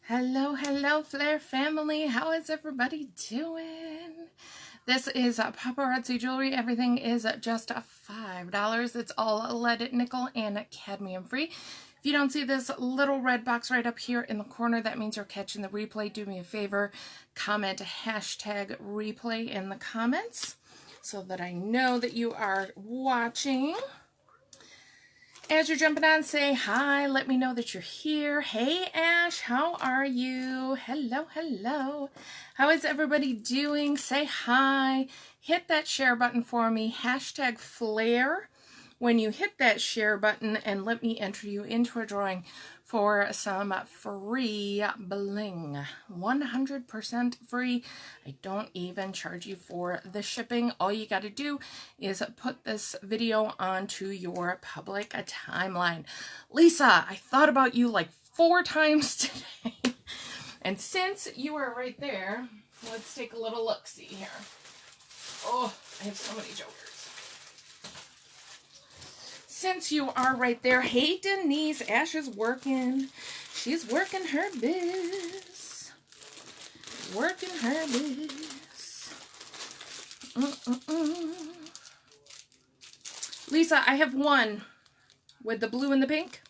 Hello, hello, Flair family. How is everybody doing? This is Paparazzi Jewelry. Everything is just $5. It's all lead, nickel, and cadmium free. If you don't see this little red box right up here in the corner, that means you're catching the replay. Do me a favor, comment hashtag replay in the comments so that I know that you are watching. As you're jumping on, say hi. Let me know that you're here. Hey, Ash, how are you? Hello, hello. How is everybody doing? Say hi. Hit that share button for me. Hashtag Flair when you hit that share button, and let me enter you into a drawing for some free bling. 100% free. I don't even charge you for the shipping. All you got to do is put this video onto your public timeline. Lisa, I thought about you like 4 times today. And since you are right there, let's take a little look-see here. Oh, I have so many jokers. Since you are right there, hey Denise, Ash is working. She's working her biz. Working her biz. Lisa, I have one with the blue and the pink.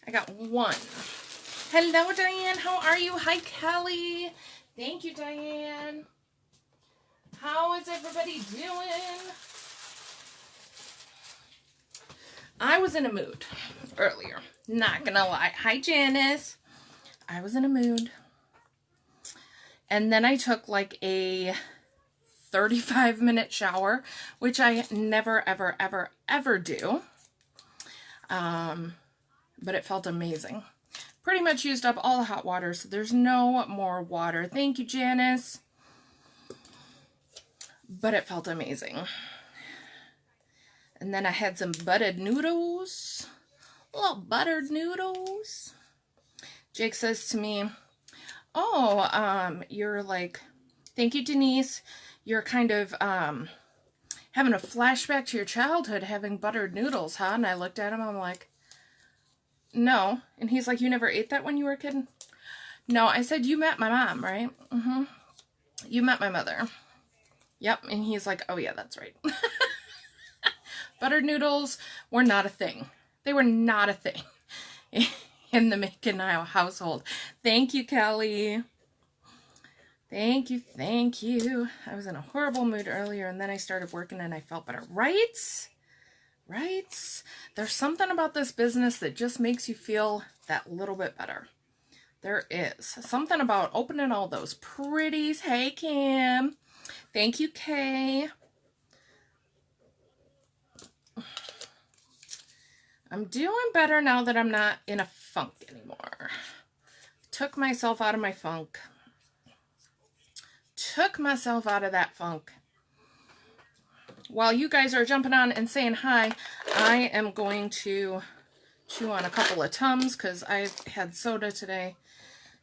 I got one. Hello, Diane. How are you? Hi, Kelly. Thank you, Diane. How is everybody doing? I was in a mood earlier. Not gonna lie. Hi, Janice. I was in a mood. And then I took like a 35-minute shower, which I never, ever, ever, ever do. But it felt amazing. Pretty much used up all the hot water, so there's no more water. Thank you, Janice. But it felt amazing. And then I had some buttered noodles. Little buttered noodles. Jake says to me, oh, you're like, thank you, Denise. You're kind of having a flashback to your childhood having buttered noodles, huh? And I looked at him, I'm like, no. And he's like, you never ate that when you were a kid? No, I said, you met my mom, right? Mm-hmm. You met my mother. Yep. And he's like, oh yeah, that's right. Buttered noodles were not a thing. They were not a thing in the Macon household. Thank you, Kelly. Thank you, thank you. I was in a horrible mood earlier, and then I started working, and I felt better. Right? Right? There's something about this business that just makes you feel that little bit better. There is. Something about opening all those pretties. Hey, Kim. Thank you, Kay. I'm doing better now that I'm not in a funk anymore. Took myself out of my funk. Took myself out of that funk. While you guys are jumping on and saying hi, I am going to chew on a couple of Tums because I've had soda today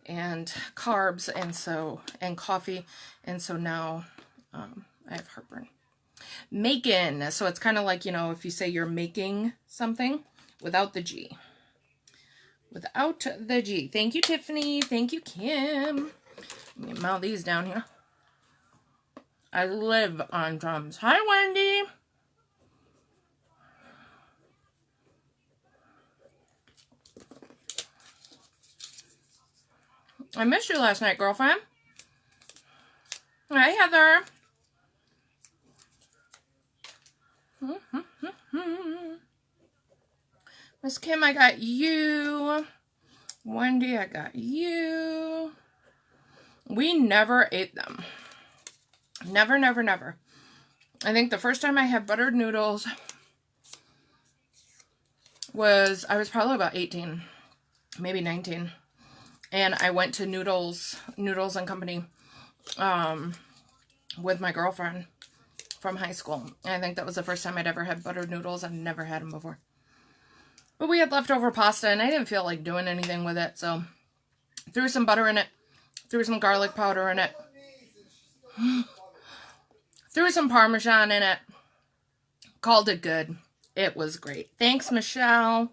and carbs and coffee, and so now I have heartburn. Making, so it's kind of like, you know, if you say you're making something without the G. Without the G. Thank you, Tiffany. Thank you, Kim. Let me mount these down here. I live on Tums. Hi, Wendy. I missed you last night, girlfriend. Hi, Heather. Miss Kim, I got you. Wendy, I got you. We never ate them. Never, never, never. I think the first time I had buttered noodles was, I was probably about 18, maybe 19. And I went to Noodles and Company with my girlfriend from high school. And I think that was the first time I'd ever had buttered noodles. I'd never had them before. But we had leftover pasta, and I didn't feel like doing anything with it, so threw some butter in it, threw some garlic powder in it, threw some Parmesan in it, called it good. It was great. Thanks, Michelle.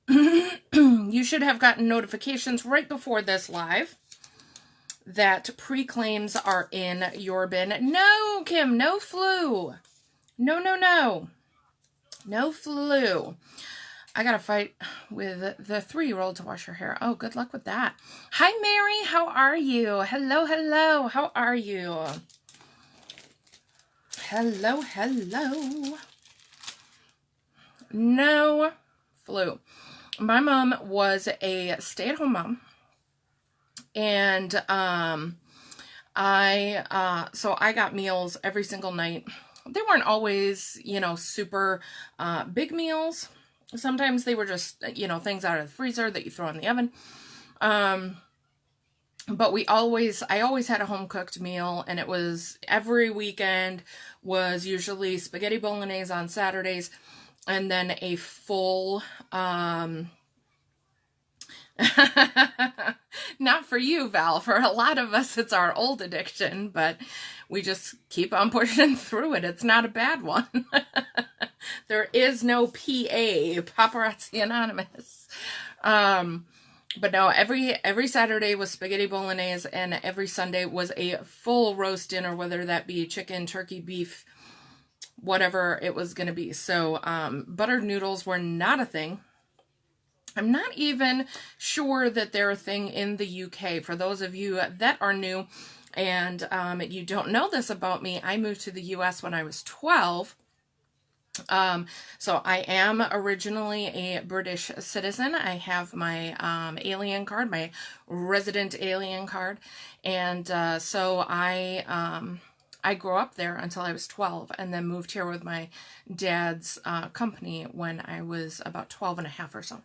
you should have gotten notifications right before this live that pre-claims are in your bin. No, Kim, no flu. No, no, no. No flu. I gotta fight with the 3-year-old to wash her hair. Oh, good luck with that. Hi, Mary. How are you? Hello, hello. How are you? Hello, hello. No flu. My mom was a stay-at-home mom. And so I got meals every single night. They weren't always, you know, super big meals. Sometimes they were just, you know, things out of the freezer that you throw in the oven. But I always had a home cooked meal, and it was every weekend was usually spaghetti bolognese on Saturdays, and then a full, not for you, Val. For a lot of us, it's our old addiction, but we just keep on pushing through it. It's not a bad one. There is no PA, Paparazzi Anonymous. But no, every Saturday was spaghetti bolognese, and every Sunday was a full roast dinner, whether that be chicken, turkey, beef, whatever it was going to be. So buttered noodles were not a thing. I'm not even sure that they're a thing in the UK. For those of you that are new and you don't know this about me, I moved to the US when I was 12. So I am originally a British citizen. I have my alien card, my resident alien card. And so I grew up there until I was 12, and then moved here with my dad's company when I was about 12 and a half or so.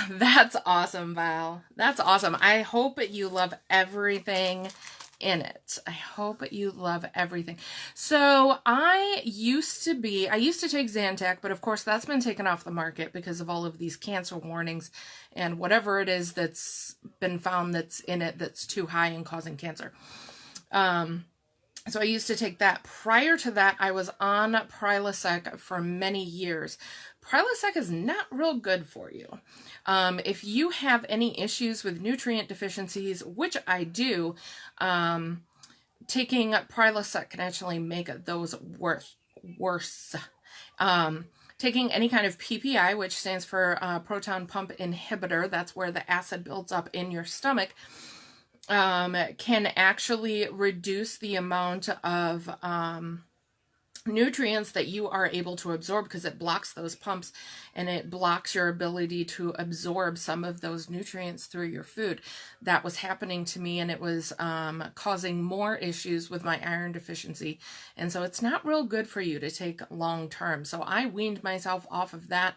That's awesome, Val. That's awesome. I hope you love everything in it. I hope you love everything. So I used to take Zantac, but of course that's been taken off the market because of all of these cancer warnings and whatever it is that's been found that's in it that's too high and causing cancer. So I used to take that. Prior to that, I was on Prilosec for many years. Prilosec is not real good for you. If you have any issues with nutrient deficiencies, which I do, taking Prilosec can actually make those worse. Taking any kind of PPI, which stands for proton pump inhibitor, that's where the acid builds up in your stomach, can actually reduce the amount of nutrients that you are able to absorb, because it blocks those pumps and it blocks your ability to absorb some of those nutrients through your food. That was happening to me, and it was causing more issues with my iron deficiency. And so it's not real good for you to take long term. So I weaned myself off of that.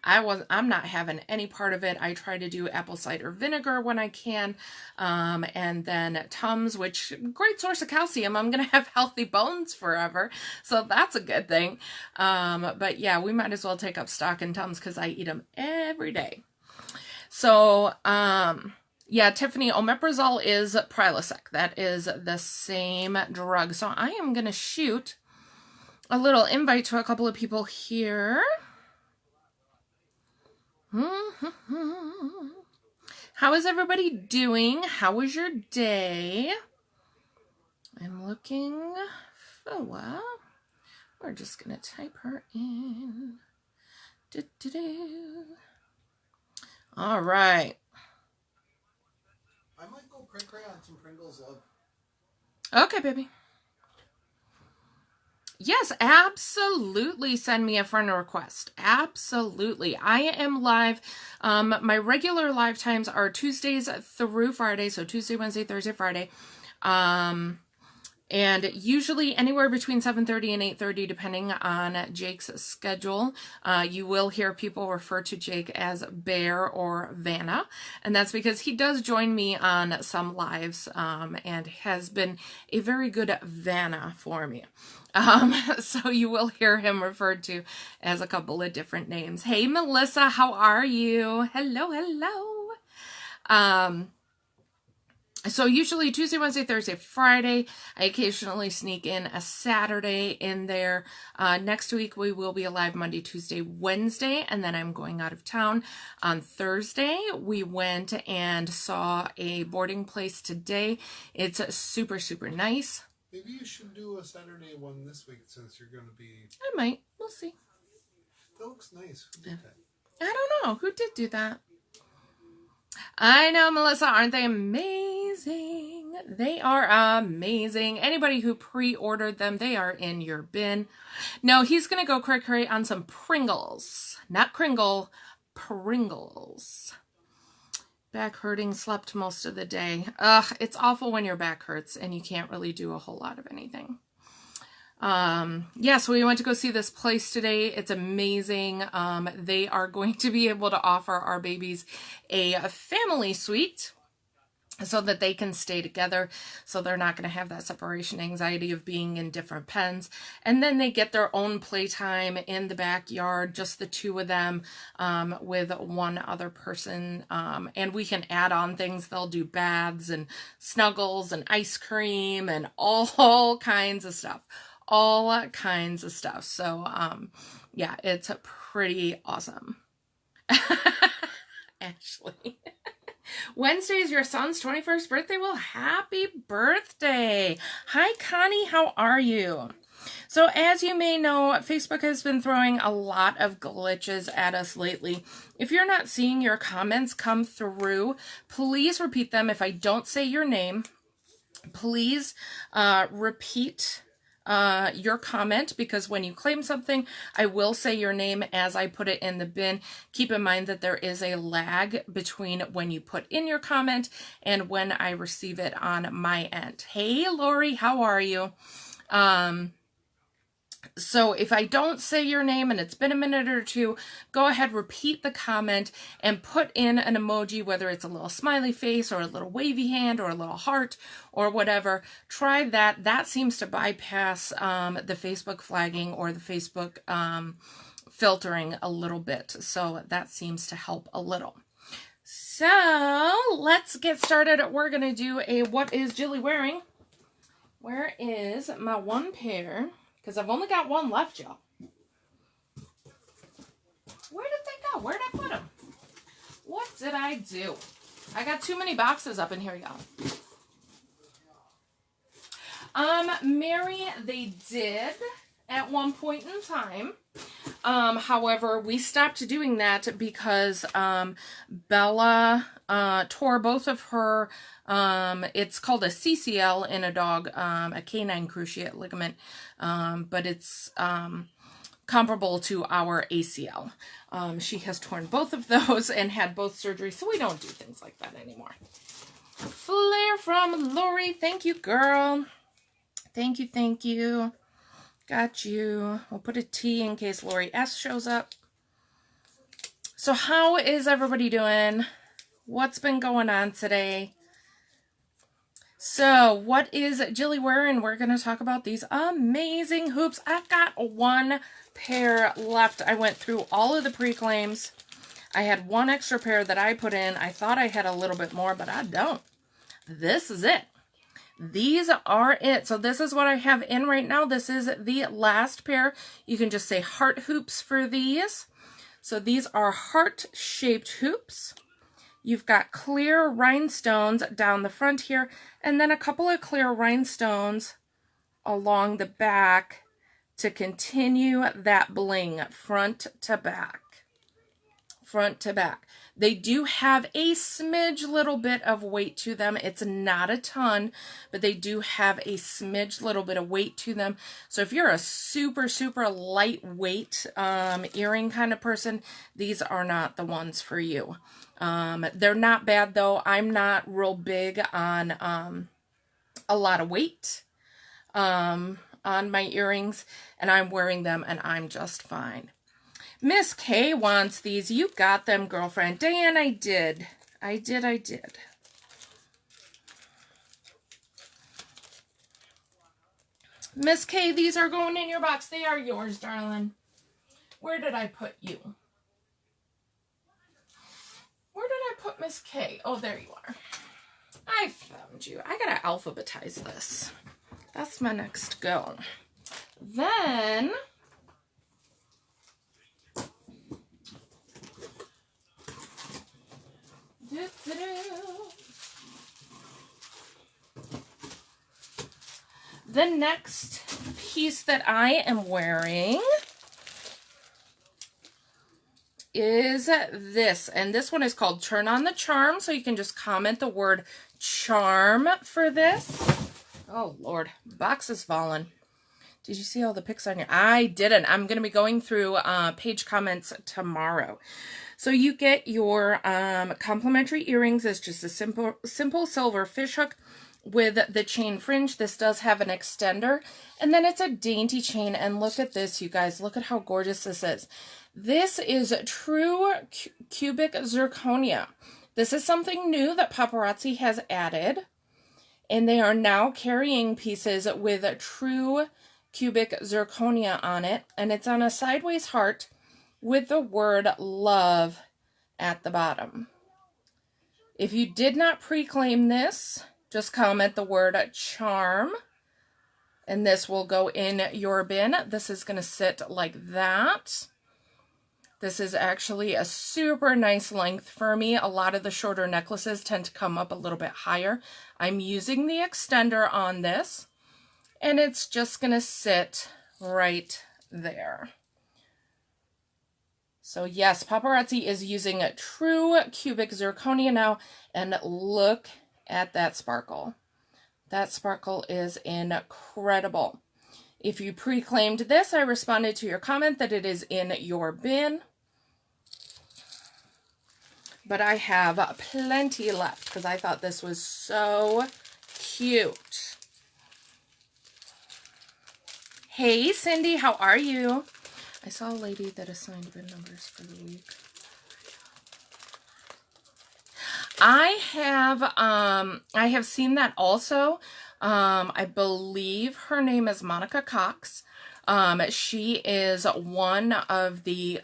I'm not having any part of it. I try to do apple cider vinegar when I can. And then Tums, which great source of calcium. I'm going to have healthy bones forever. So that's a good thing. But yeah, we might as well take up stock in Tums because I eat them every day. So, yeah, Tiffany, omeprazole is Prilosec. That is the same drug. So I am going to shoot a little invite to a couple of people here. How is everybody doing? How was your day? I'm looking for, we're just going to type her in. All right. I might go cray-cray on some Pringles, love. Okay, baby. Yes, absolutely send me a friend request. Absolutely. I am live. My regular live times are Tuesdays through Friday. So Tuesday, Wednesday, Thursday, Friday. And usually anywhere between 7:30 and 8:30, depending on Jake's schedule. You will hear people refer to Jake as Bear or Vanna. And that's because he does join me on some lives and has been a very good Vanna for me. So you will hear him referred to as a couple of different names. Hey, Melissa, how are you? Hello, hello. So usually Tuesday, Wednesday, Thursday, Friday. I occasionally sneak in a Saturday in there. Next week we will be alive Monday, Tuesday, Wednesday, and then I'm going out of town on Thursday. We went and saw a boarding place today. It's super, super nice. Maybe you should do a Saturday one this week since you're going to be... I might. We'll see. That looks nice. Who did that? I don't know. Who did do that? I know, Melissa. Aren't they amazing? They are amazing. Anybody who pre-ordered them, they are in your bin. No, he's going to go cray-cray on some Pringles. Not Kringle, Pringles. Back hurting, slept most of the day. Ugh, it's awful when your back hurts and you can't really do a whole lot of anything. Yeah, so we went to go see this place today. It's amazing. They are going to be able to offer our babies a family suite so that they can stay together, so they're not going to have that separation anxiety of being in different pens. And then they get their own playtime in the backyard, just the two of them, with one other person. And we can add on things. They'll do baths and snuggles and ice cream and all kinds of stuff. All kinds of stuff. So, yeah, it's pretty awesome. Ashley. Wednesday is your son's 21st birthday. Well, happy birthday. Hi, Connie. How are you? So as you may know, Facebook has been throwing a lot of glitches at us lately. If you're not seeing your comments come through, please repeat them. If I don't say your name, please repeat your comment, because when you claim something, I will say your name as I put it in the bin. Keep in mind that there is a lag between when you put in your comment and when I receive it on my end. Hey, Lori, how are you? So if I don't say your name and it's been a minute or two, go ahead, repeat the comment and put in an emoji, whether it's a little smiley face or a little wavy hand or a little heart or whatever. Try that. That seems to bypass the Facebook flagging or the Facebook filtering a little bit. So that seems to help a little. So let's get started. We're going to do a what is Jilly wearing? Where is my one pair? Because I've only got one left, y'all. Where did they go? Where did I put them? What did I do? I got too many boxes up in here, y'all. Mary, they did at one point in time. However, we stopped doing that because Bella tore both of her, it's called a CCL in a dog, a canine cruciate ligament, but it's comparable to our ACL. She has torn both of those and had both surgeries, so we don't do things like that anymore. Flare from Lori. Thank you, girl. Thank you, thank you. Got you. We'll put a T in case Lori S shows up. So how is everybody doing? What's been going on today? So what is Jilly wearing? We're going to talk about these amazing hoops. I've got one pair left. I went through all of the pre-claims. I had one extra pair that I put in. I thought I had a little bit more, but I don't. This is it. These are it. So this is what I have in right now. This is the last pair. You can just say heart hoops for these. So these are heart-shaped hoops. You've got clear rhinestones down the front here, and then a couple of clear rhinestones along the back to continue that bling front to back. Front to back. They do have a smidge little bit of weight to them. It's not a ton, but they do have a smidge little bit of weight to them. So if you're a super, super lightweight earring kind of person, these are not the ones for you. They're not bad though. I'm not real big on a lot of weight on my earrings, and I'm wearing them and I'm just fine. Miss K wants these. You got them, girlfriend. Diane, I did. I did. Miss K, these are going in your box. They are yours, darling. Where did I put you? Where did I put Miss K? Oh, there you are. I found you. I gotta alphabetize this. That's my next go. Then the next piece that I am wearing is this, and this one is called Turn on the Charm, so you can just comment the word charm for this. Oh Lord, box is falling. Did you see all the pics on your? I didn't. I'm going to be going through page comments tomorrow. So you get your complimentary earrings. It's just a simple silver fishhook with the chain fringe. This does have an extender, and then it's a dainty chain. And look at this, you guys. Look at how gorgeous this is. This is true cubic zirconia. This is something new that Paparazzi has added, and they are now carrying pieces with true cubic zirconia on it, and it's on a sideways heart with the word love at the bottom. If you did not pre-claim this, just comment the word charm, and this will go in your bin. This is going to sit like that. This is actually a super nice length for me. A lot of the shorter necklaces tend to come up a little bit higher. I'm using the extender on this, and it's just going to sit right there. So yes, Paparazzi is using a true cubic zirconia now, and look at that sparkle. That sparkle is incredible. If you pre-claimed this, I responded to your comment that it is in your bin. But I have plenty left because I thought this was so cute. Hey, Cindy, how are you? I saw a lady that assigned bin numbers for the week. I have seen that also. I believe her name is Monica Cox. She is one of the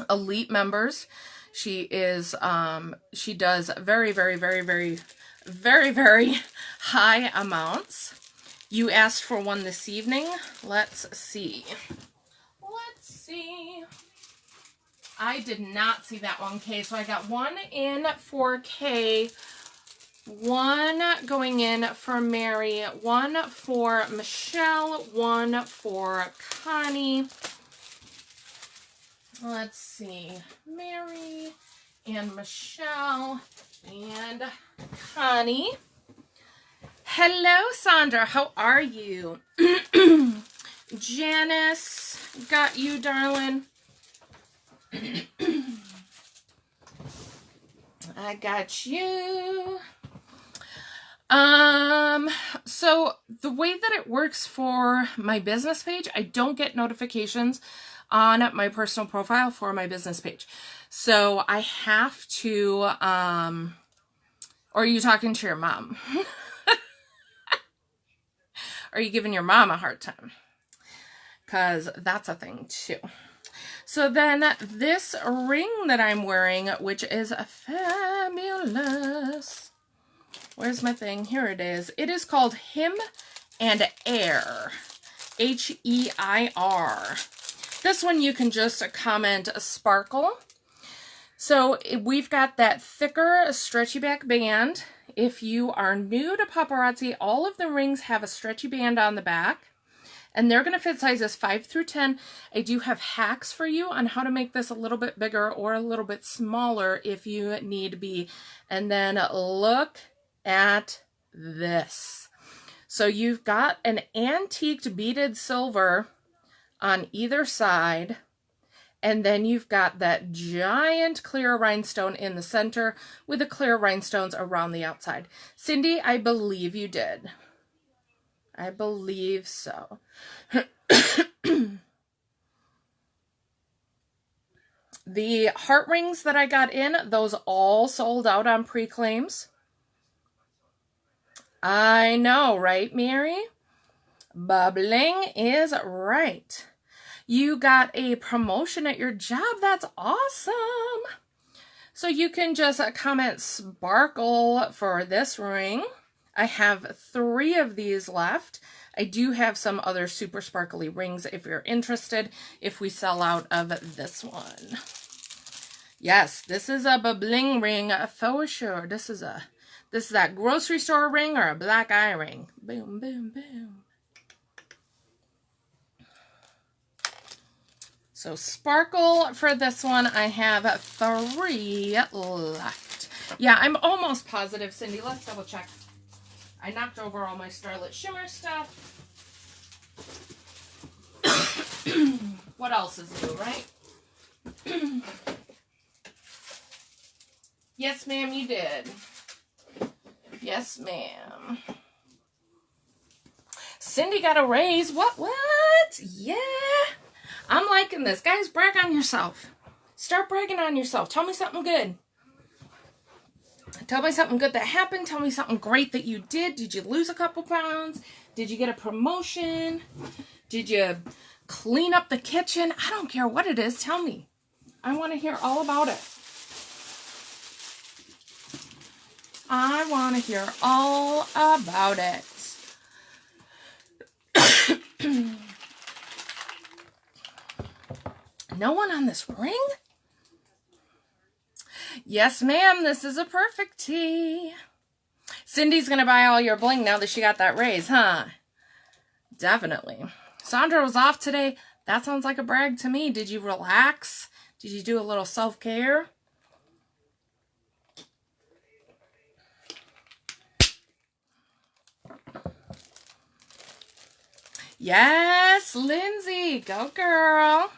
elite members. She is she does very, very, very, very, very, very high amounts. You asked for one this evening. Let's see. Let's see. I did not see that 1K, so I got one in 4K, one going in for Mary, one for Michelle, one for Connie. Let's see, Mary and Michelle and Connie. Hello, Sandra, how are you? Janice, got you, darling. I got you. So the way that it works for my business page, I don't get notifications on my personal profile for my business page. So I have to, or are you talking to your mom? Are you giving your mom a hard time? Because that's a thing too. So then this ring that I'm wearing, which is fabulous. Where's my thing? Here it is. It is called Him and Air. H-E-I-R. This one you can just comment a sparkle. So we've got that thicker stretchy back band. If you are new to Paparazzi, all of the rings have a stretchy band on the back. And they're going to fit sizes 5 through 10. I do have hacks for you on how to make this a little bit bigger or a little bit smaller if you need be. And then look at this. So you've got an antiqued beaded silver on either side. And then you've got that giant clear rhinestone in the center with the clear rhinestones around the outside. Cindy, I believe you did. I believe so. The heart rings that I got in, those all sold out on pre-claims. I know, right, Mary? Bubbling is right. You got a promotion at your job. That's awesome. So you can just comment sparkle for this ring. I have 3 of these left. I do have some other super sparkly rings if you're interested, if we sell out of this one. Yes, this is a bling ring for sure. This is that grocery store ring or a black eye ring. Boom, boom, boom. So sparkle for this one, I have 3 left. Yeah, I'm almost positive, Cindy. Let's double check. I knocked over all my Starlit Shimmer stuff. What else is new, right? Yes, ma'am, you did. Yes, ma'am. Cindy got a raise. What? Yeah. I'm liking this. Guys, brag on yourself. Start bragging on yourself. Tell me something good. Tell me something good that happened. Tell me something great that you did. Did you lose a couple pounds? Did you get a promotion? Did you clean up the kitchen? I don't care what it is. Tell me. I want to hear all about it. I want to hear all about it. No one on this ring? Yes, ma'am. This is a perfect tee. Cindy's going to buy all your bling now that she got that raise, huh? Definitely. Sandra was off today. That sounds like a brag to me. Did you relax? Did you do a little self-care? Yes, Lindsay. Go, girl.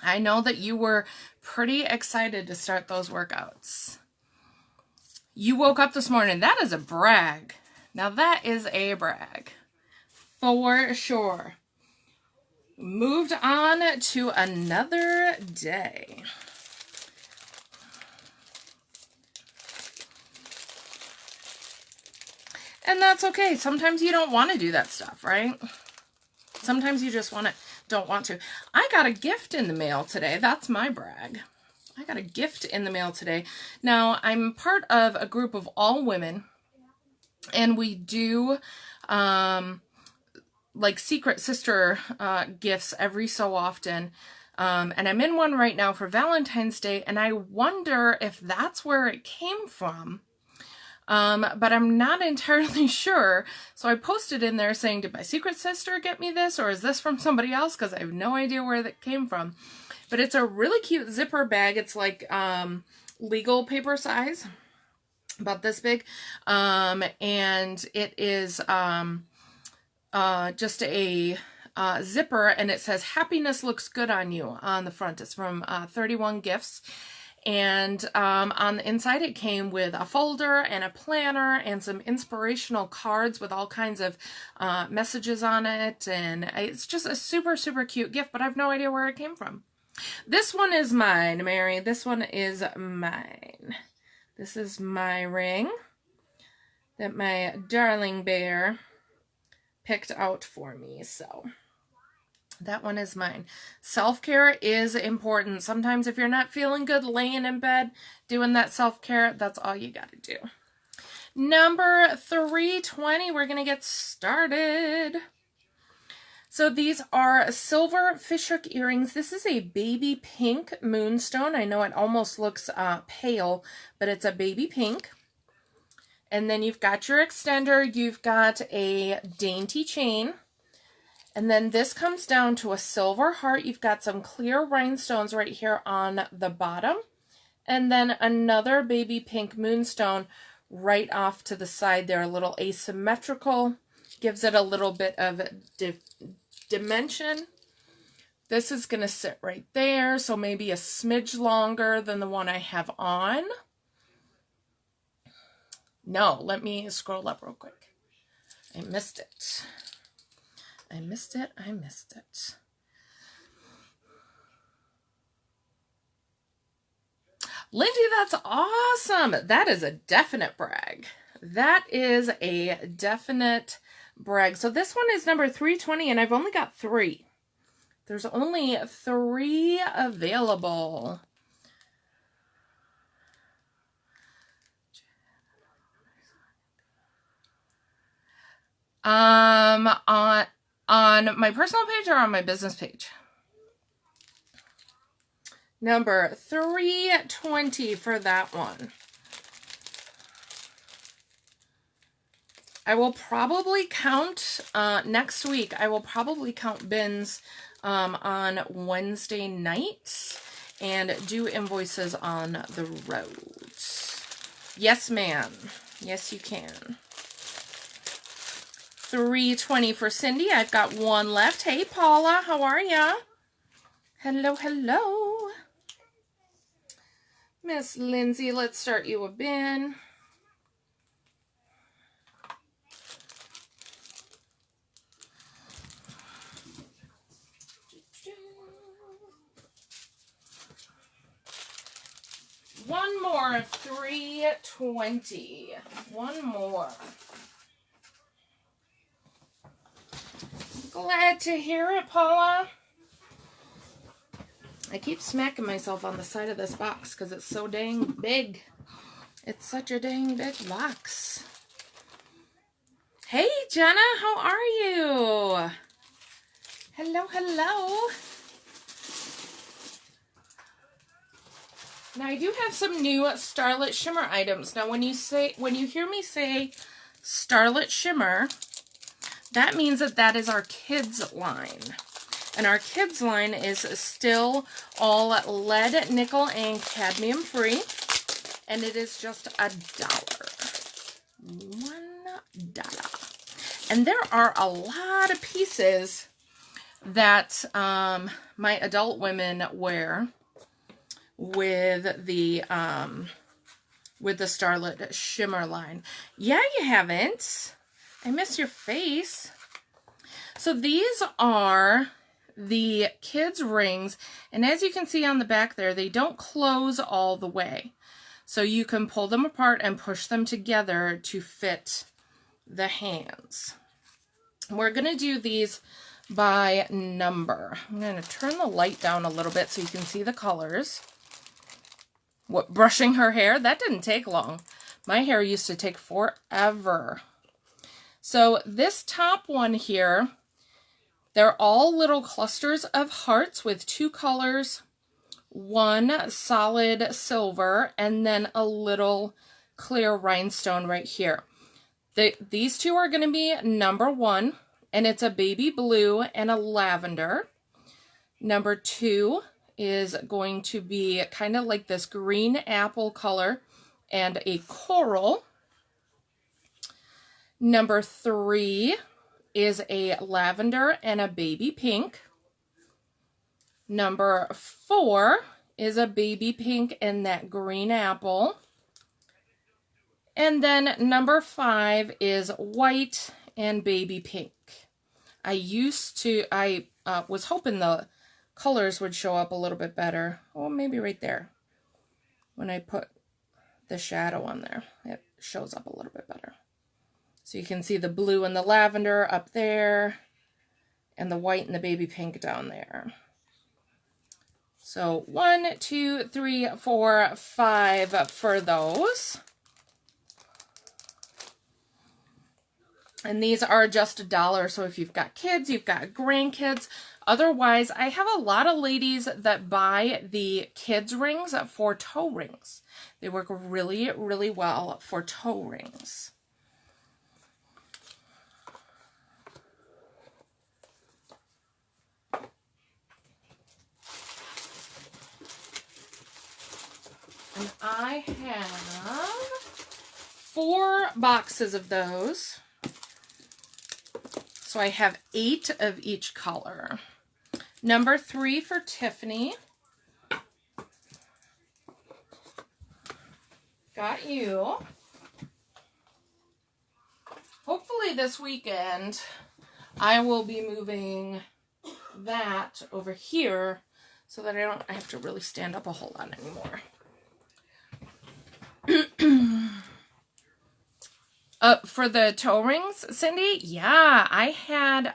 I know that you were pretty excited to start those workouts. You woke up this morning. That is a brag. Now that is a brag. For sure. Moved on to another day. And that's okay. Sometimes you don't want to do that stuff, right? Sometimes you just don't want to. I got a gift in the mail today. That's my brag. I got a gift in the mail today. Now, I'm part of a group of all women, and we do like secret sister gifts every so often. And I'm in one right now for Valentine's Day, and I wonder if that's where it came from. But I'm not entirely sure. So I posted in there saying, did my secret sister get me this, or is this from somebody else? Because I have no idea where that came from. But it's a really cute zipper bag. It's like legal paper size, about this big. And it is just a zipper, and it says, happiness looks good on you on the front. It's from 31 Gifts. And on the inside, it came with a folder and a planner and some inspirational cards with all kinds of messages on it. And it's just a super, super cute gift, but I have no idea where it came from. This one is mine, Mary. This one is mine. This is my ring that my darling bear picked out for me. So that one is mine. Self-care is important. Sometimes if you're not feeling good laying in bed, doing that self-care, that's all you got to do. Number 320, we're going to get started. So these are silver fishhook earrings. This is a baby pink moonstone. I know it almost looks pale, but it's a baby pink. And then you've got your extender. You've got a dainty chain. And then this comes down to a silver heart. You've got some clear rhinestones right here on the bottom. And then another baby pink moonstone right off to the side there, a little asymmetrical. Gives it a little bit of dimension. This is going to sit right there, so maybe a smidge longer than the one I have on. No, let me scroll up real quick. I missed it. I missed it. Lindy, that's awesome. That is a definite brag. That is a definite brag. So this one is number 320, and I've only got 3. There's only 3 available. On my personal page or on my business page? Number 320 for that one. I will probably count, next week, I will probably count bins on Wednesday nights and do invoices on the road. Yes, ma'am. Yes, you can. 320 for Cindy. I've got one left. Hey, Paula, how are ya? Hello, hello. Miss Lindsay, let's start you a bin. One more, 320. One more. Glad to hear it, Paula. I keep smacking myself on the side of this box because it's so dang big. It's such a dang big box. Hey, Jenna, how are you? Hello, hello. Now, I do have some new Starlit Shimmer items. Now, when you hear me say Starlit Shimmer, that means that is our kids line. And our kids line is still all lead, nickel, and cadmium free. And it is just $1. $1. And there are a lot of pieces that my adult women wear with the Starlit Shimmer line. Yeah, you haven't. I miss your face. So these are the kids' rings, and as you can see on the back there, they don't close all the way. So you can pull them apart and push them together to fit the hands. We're going to do these by number. I'm going to turn the light down a little bit so you can see the colors. What, brushing her hair? That didn't take long. My hair used to take forever. So this top one here, they're all little clusters of hearts with 2 colors, one solid silver, and then a little clear rhinestone right here. These 2 are going to be number 1, and it's a baby blue and a lavender. Number 2 is going to be kind of like this green apple color and a coral. Number 3 is a lavender and a baby pink. Number 4 is a baby pink and that green apple. And then number 5 is white and baby pink. I was hoping the colors would show up a little bit better. Oh, maybe right there. When I put the shadow on there, it shows up a little bit better. So you can see the blue and the lavender up there, and the white and the baby pink down there. So 1, 2, 3, 4, 5 for those. And these are just $1. So if you've got kids, you've got grandkids. Otherwise, I have a lot of ladies that buy the kids rings for toe rings. They work really, really well for toe rings. And I have 4 boxes of those. So I have 8 of each color. Number 3 for Tiffany. Got you. Hopefully this weekend I will be moving that over here so that I don't have to really stand up a whole lot anymore. For the toe rings, Cindy, yeah, I had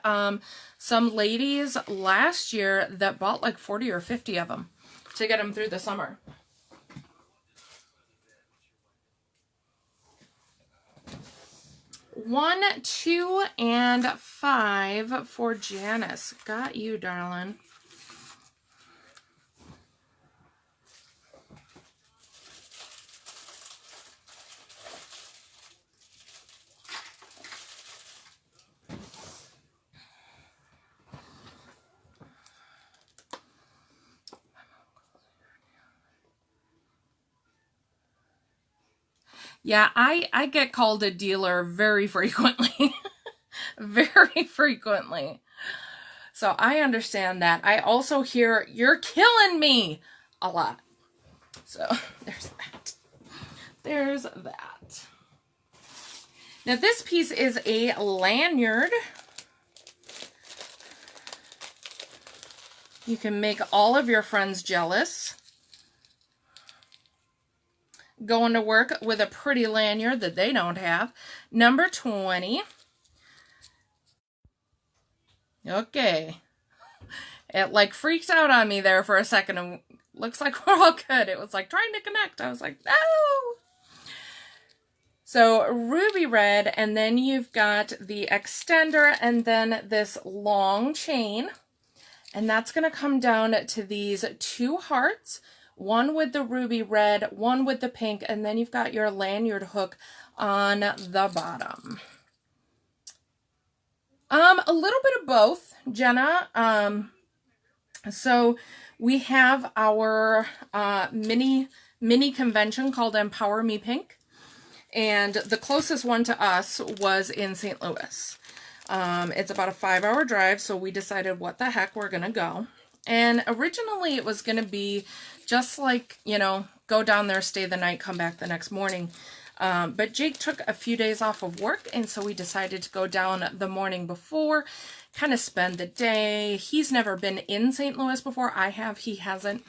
some ladies last year that bought like 40 or 50 of them to get them through the summer. 1, 2, and 5 for Janice. Got you, darling. Yeah, I get called a dealer very frequently. Very frequently. So I understand that. I also hear, "You're killing me," a lot. So there's that. There's that. Now this piece is a lanyard. You can make all of your friends jealous. Going to work with a pretty lanyard that they don't have. Number 20. Okay. It like freaked out on me there for a second, and looks like we're all good. It was like trying to connect. I was like, no. So ruby red, and then you've got the extender, and then this long chain. And that's going to come down to these 2 hearts. One with the ruby red, one with the pink, and then you've got your lanyard hook on the bottom. A little bit of both, Jenna. So we have our mini convention called Empower Me Pink, and the closest one to us was in St. Louis. It's about a 5-hour drive, so we decided what the heck, we're gonna go. And originally it was gonna be just like, you know, go down there, stay the night, come back the next morning. But Jake took a few days off of work, and so we decided to go down the morning before, kind of spend the day. He's never been in St. Louis before. I have, he hasn't.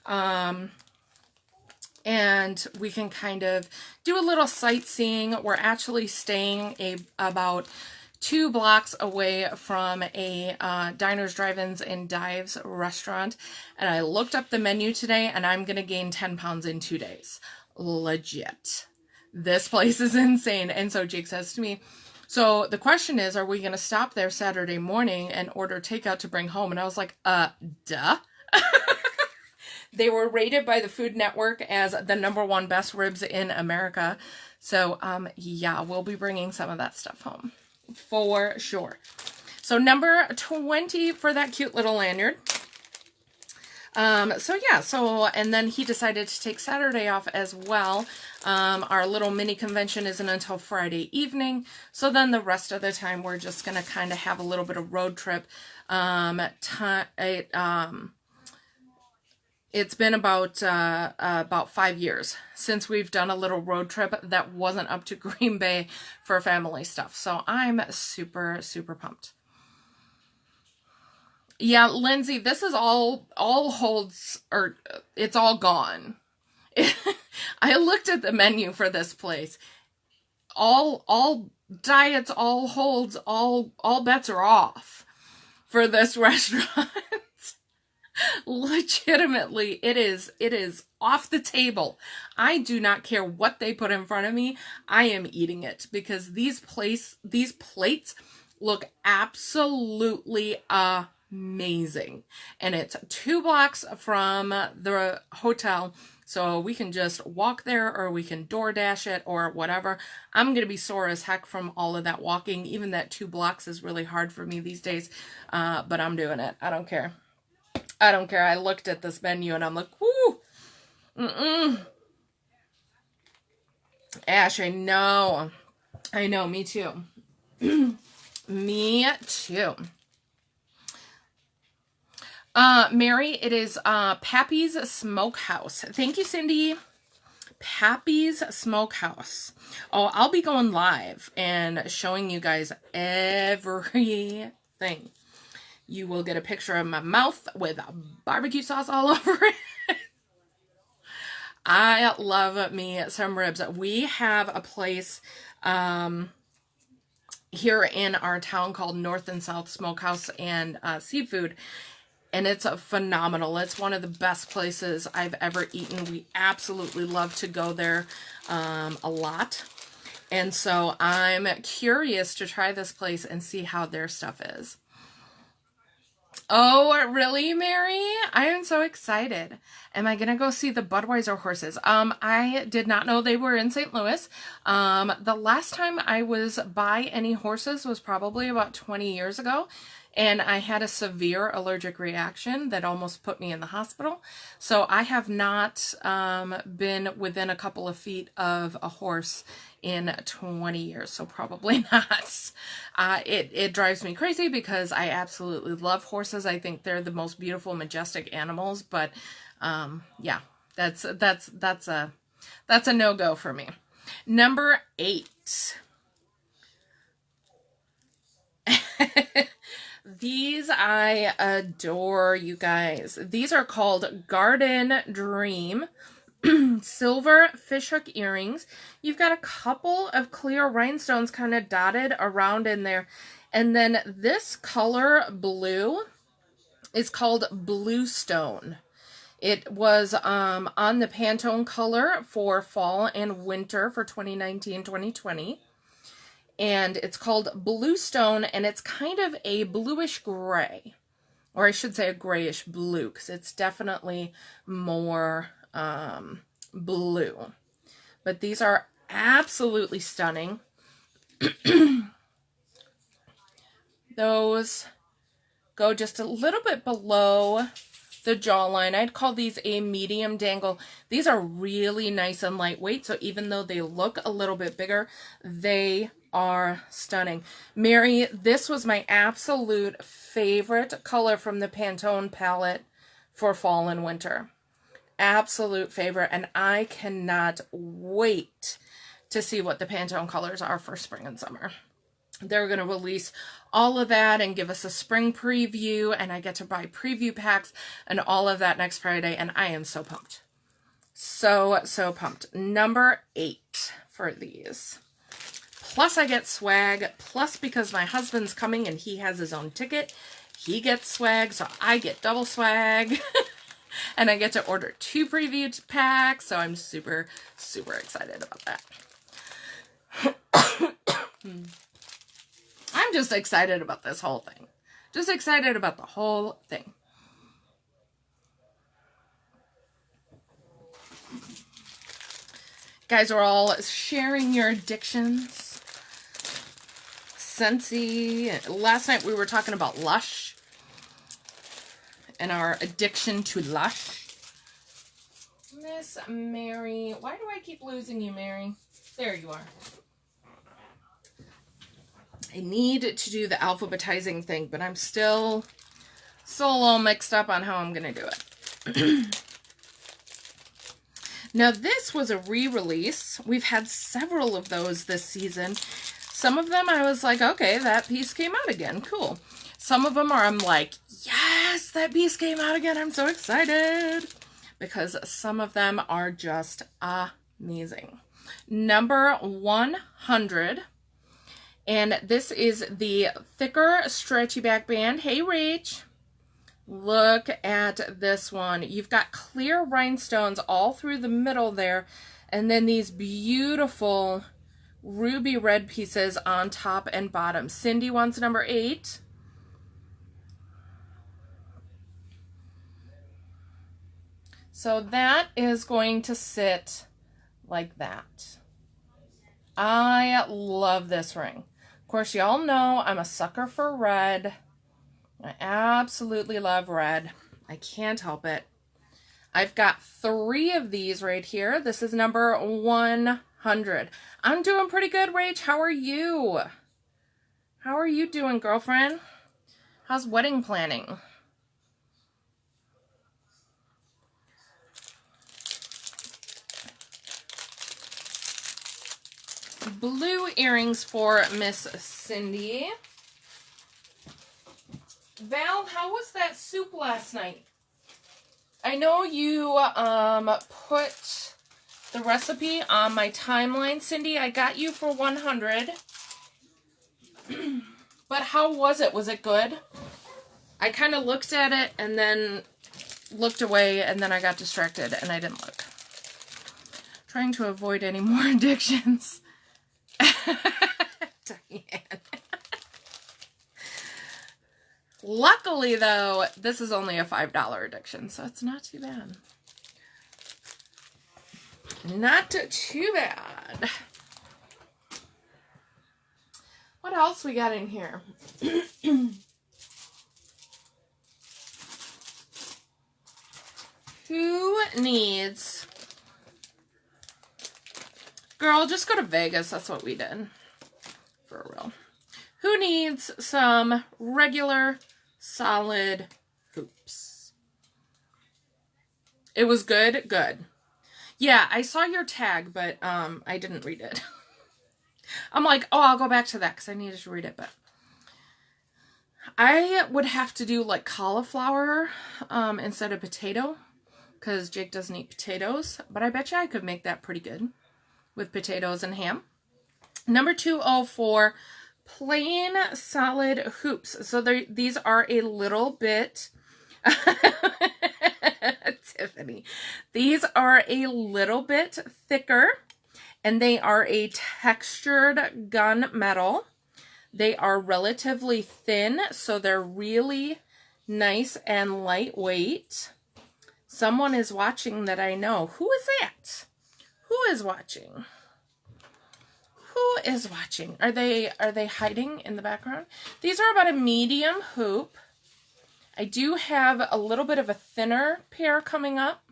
And we can kind of do a little sightseeing. We're actually staying about 2 blocks away from a Diners, Drive-Ins, and Dives restaurant. And I looked up the menu today, and I'm going to gain 10 pounds in 2 days. Legit. This place is insane. And so Jake says to me, so the question is, are we going to stop there Saturday morning and order takeout to bring home? And I was like, duh. They were rated by the Food Network as the #1 best ribs in America. So, yeah, we'll be bringing some of that stuff home. For sure. So number 20 for that cute little lanyard. So yeah, and then he decided to take Saturday off as well. Our little mini convention isn't until Friday evening. So then the rest of the time we're just going to kind of have a little bit of road trip. It's been about 5 years since we've done a little road trip that wasn't up to Green Bay for family stuff. So I'm super, super pumped. Yeah, Lindsay, this is all holds, or it's all gone. I looked at the menu for this place. All diets, all holds, all bets are off for this restaurant. Legitimately, it is off the table. I do not care what they put in front of me. I am eating it because these plates look absolutely amazing. And it's 2 blocks from the hotel, so we can just walk there or we can DoorDash it or whatever. I'm going to be sore as heck from all of that walking. Even that 2 blocks is really hard for me these days, but I'm doing it. I don't care. I don't care. I looked at this menu and I'm like, whoo, Ash, I know, me too. Me too. Mary, it is Pappy's Smokehouse. Thank you, Cindy. Pappy's Smokehouse. Oh, I'll be going live and showing you guys everything. You will get a picture of my mouth with barbecue sauce all over it. I love me some ribs. We have a place here in our town called North and South Smokehouse and Seafood, and it's phenomenal. It's one of the best places I've ever eaten. We absolutely love to go there a lot. And so I'm curious to try this place and see how their stuff is. Oh, really, Mary? I am so excited. Am I going to go see the Budweiser horses? I did not know they were in St. Louis. The last time I was by any horses was probably about 20 years ago. And I had a severe allergic reaction that almost put me in the hospital. So I have not been within a couple of feet of a horse in 20 years, so probably not. It drives me crazy because I absolutely love horses. I think they're the most beautiful, majestic animals, but yeah, that's a no-go for me. Number 8. These I adore, you guys. These are called Garden Dream silver fishhook earrings. You've got a couple of clear rhinestones kind of dotted around in there. And then this color blue is called Bluestone. It was on the Pantone color for fall and winter for 2019-2020. And it's called Bluestone, and it's kind of a bluish gray. Or I should say a grayish blue, because it's definitely more blue. But these are absolutely stunning. Those go just a little bit below the jawline. I'd call these a medium dangle. These are really nice and lightweight, so even though they look a little bit bigger, they are stunning. Mary, this was my absolute favorite color from the Pantone palette for fall and winter. Absolute favorite, and I cannot wait to see what the Pantone colors are for spring and summer. They're going to release all of that and give us a spring preview, and I get to buy preview packs and all of that next Friday, and I am so pumped. So pumped. Number 8 for these. Plus I get swag, plus because my husband's coming and he has his own ticket, he gets swag, so I get double swag. And I get to order 2 preview packs, so I'm super, super excited about that. I'm just excited about this whole thing. Just excited about the whole thing. Guys are all sharing your addictions. Scentsy. Last night we were talking about Lush and our addiction to Lush. Miss Mary. Why do I keep losing you, Mary? There you are. I need to do the alphabetizing thing, but I'm still a little mixed up on how I'm going to do it. Now, this was a re-release. We've had several of those this season. Some of them I was like, okay, that piece came out again. Cool. Some of them I'm like, yes, that piece came out again. I'm so excited. Because some of them are just amazing. Number 100. And this is the thicker stretchy back band. Hey, Rach. Look at this one. You've got clear rhinestones all through the middle there. And then these beautiful ruby red pieces on top and bottom. Cindy wants number 8. So that is going to sit like that. I love this ring. Of course, y'all know I'm a sucker for red. I absolutely love red. I can't help it. I've got 3 of these right here. This is number 100. I'm doing pretty good, Rach. How are you? How are you doing, girlfriend? How's wedding planning? Blue earrings for Miss Cindy. Val, how was that soup last night? I know you put the recipe on my timeline, Cindy. I got you for 100. But how was it? Was it good? I kind of looked at it and then looked away, and then I got distracted and I didn't look. Trying to avoid any more addictions. Diane. Luckily, though, this is only a $5 addiction, so it's not too bad. Not too bad. What else we got in here? Who needs... Girl, just go to Vegas. That's what we did. For real. Who needs some regular, solid hoops? It was good? Good. Yeah, I saw your tag, but I didn't read it. I'm like, oh, I'll go back to that because I needed to read it, but I would have to do like cauliflower instead of potato because Jake doesn't eat potatoes, but I bet you I could make that pretty good with potatoes and ham. Number 204, plain solid hoops. So these are a little bit... Tiffany. These are a little bit thicker, and they are a textured gunmetal. They are relatively thin, so they're really nice and lightweight. Someone is watching that I know. Who is that? Who is watching? Who is watching? Are they hiding in the background? These are about a medium hoop. I do have a little bit of a thinner pair coming up.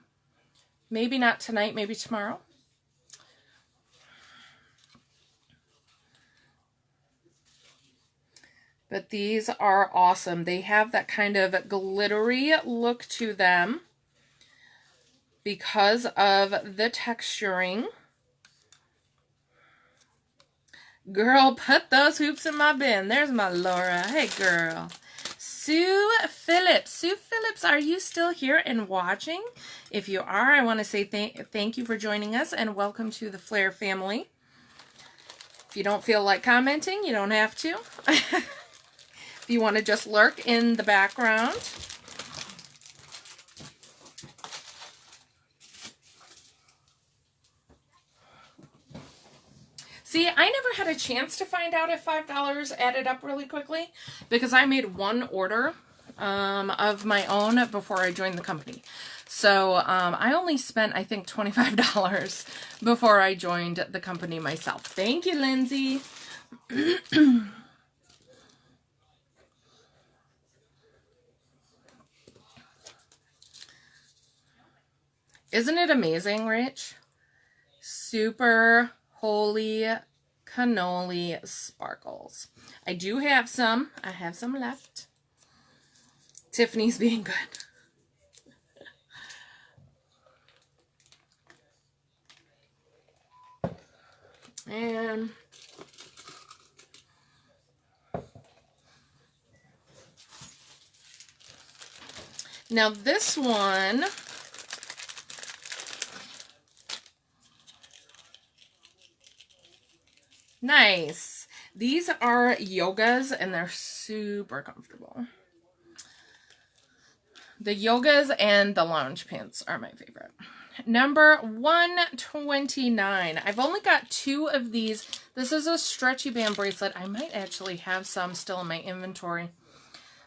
Maybe not tonight, maybe tomorrow. But these are awesome. They have that kind of glittery look to them because of the texturing. Girl, put those hoops in my bin. There's my Laura. Hey, girl. Sue Phillips. Sue Phillips, are you still here and watching? If you are, I want to say thank you for joining us and welcome to the Flair family. If you don't feel like commenting, you don't have to. If you want to just lurk in the background. See, I never had a chance to find out if $5 added up really quickly because I made one order of my own before I joined the company. So I only spent, I think, $25 before I joined the company myself. Thank you, Lindsay. Isn't it amazing, Rich? Super holy cannoli sparkles. I do have some. I have some left. Tiffany's being good. And now this one, nice. These are yogas and they're super comfortable. The yogas and the lounge pants are my favorite. Number 129. I've only got 2 of these. This is a stretchy band bracelet. I might actually have some still in my inventory.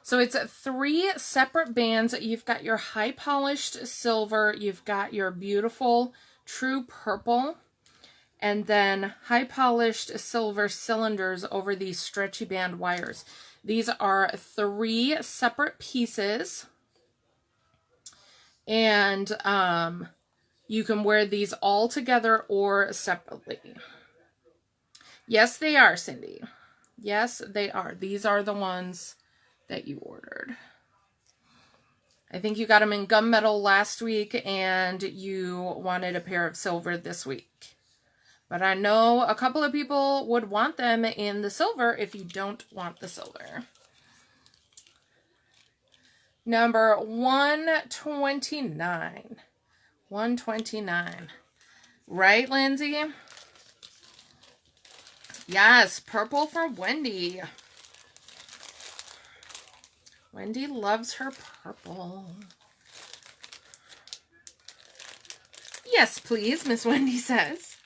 So it's 3 separate bands. You've got your high polished silver. You've got your beautiful true purple. And then high polished silver cylinders over these stretchy band wires. These are 3 separate pieces. And you can wear these all together or separately. Yes, they are, Cindy. Yes, they are. These are the ones that you ordered. I think you got them in gunmetal last week and you wanted a pair of silver this week. But I know a couple of people would want them in the silver if you don't want the silver. Number 129. 129. Right, Lindsay? Yes, purple for Wendy. Wendy loves her purple. Yes, please, Miss Wendy says.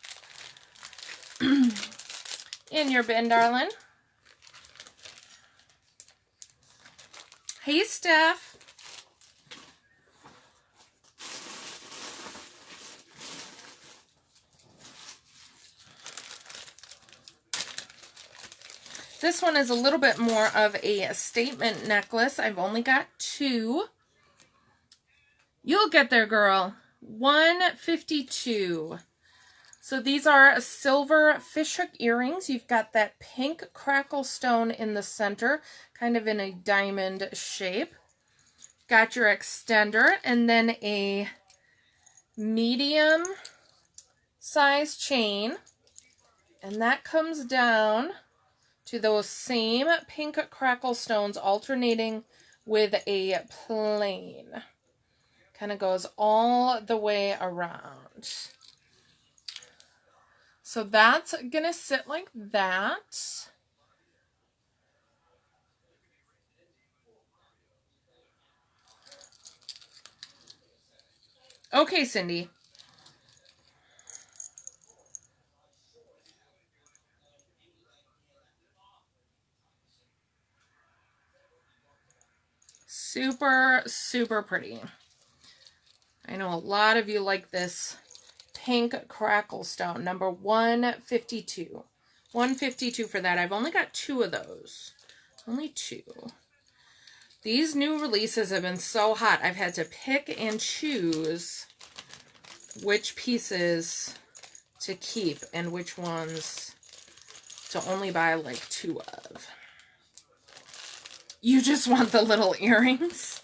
In your bin, darling. Hey, Steph. This one is a little bit more of a statement necklace. I've only got 2. You'll get there, girl. $152. So these are silver fishhook earrings. You've got that pink crackle stone in the center, kind of in a diamond shape. Got your extender and then a medium size chain. And that comes down to those same pink crackle stones alternating with a plain. Kind of goes all the way around. So that's going to sit like that. Okay, Cindy. Super, super pretty. I know a lot of you like this pink crackle stone, number 152. 152 for that. I've only got 2 of those. Only 2. These new releases have been so hot. I've had to pick and choose which pieces to keep and which ones to only buy like 2 of. You just want the little earrings?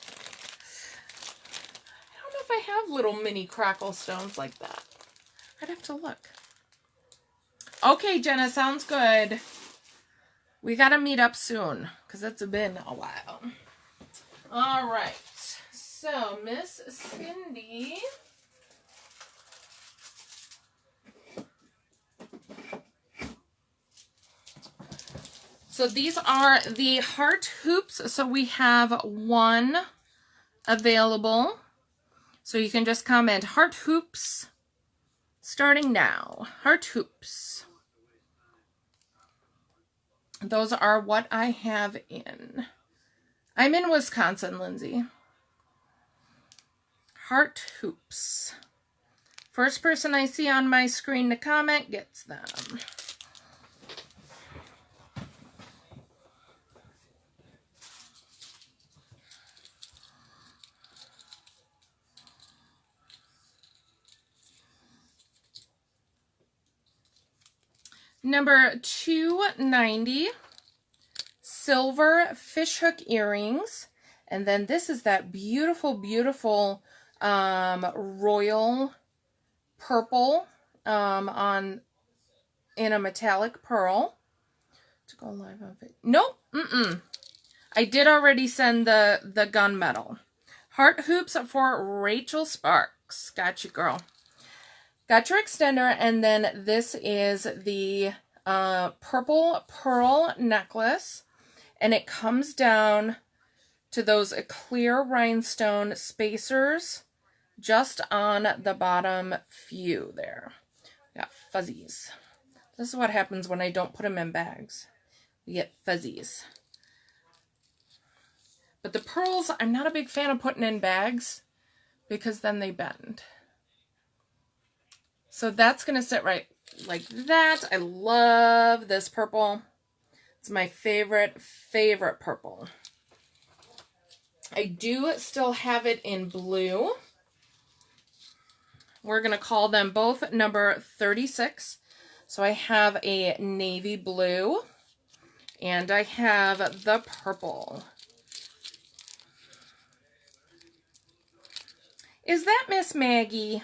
I don't know if I have little mini crackle stones like that. I'd have to look. Okay, Jenna, sounds good. We got to meet up soon because it's been a while. All right. So, Miss Cindy. So these are the heart hoops. So we have 1 available. So you can just comment heart hoops starting now. Heart hoops. Those are what I have in. I'm in Wisconsin, Lindsay. Heart hoops. First person I see on my screen to comment gets them. Number 290, silver fishhook earrings. And then this is that beautiful, beautiful royal purple in a metallic pearl. To go live on it. Nope. I did already send the gunmetal. Heart hoops for Rachel Sparks. Got you, girl. Got your extender, and then this is the purple pearl necklace, and it comes down to those clear rhinestone spacers just on the bottom few there. Got fuzzies. This is what happens when I don't put them in bags. We get fuzzies. But the pearls, I'm not a big fan of putting in bags because then they bend. So that's going to sit right like that. I love this purple. It's my favorite purple. I do still have it in blue. We're going to call them both number 36. So I have a navy blue and I have the purple. Is that Miss Maggie?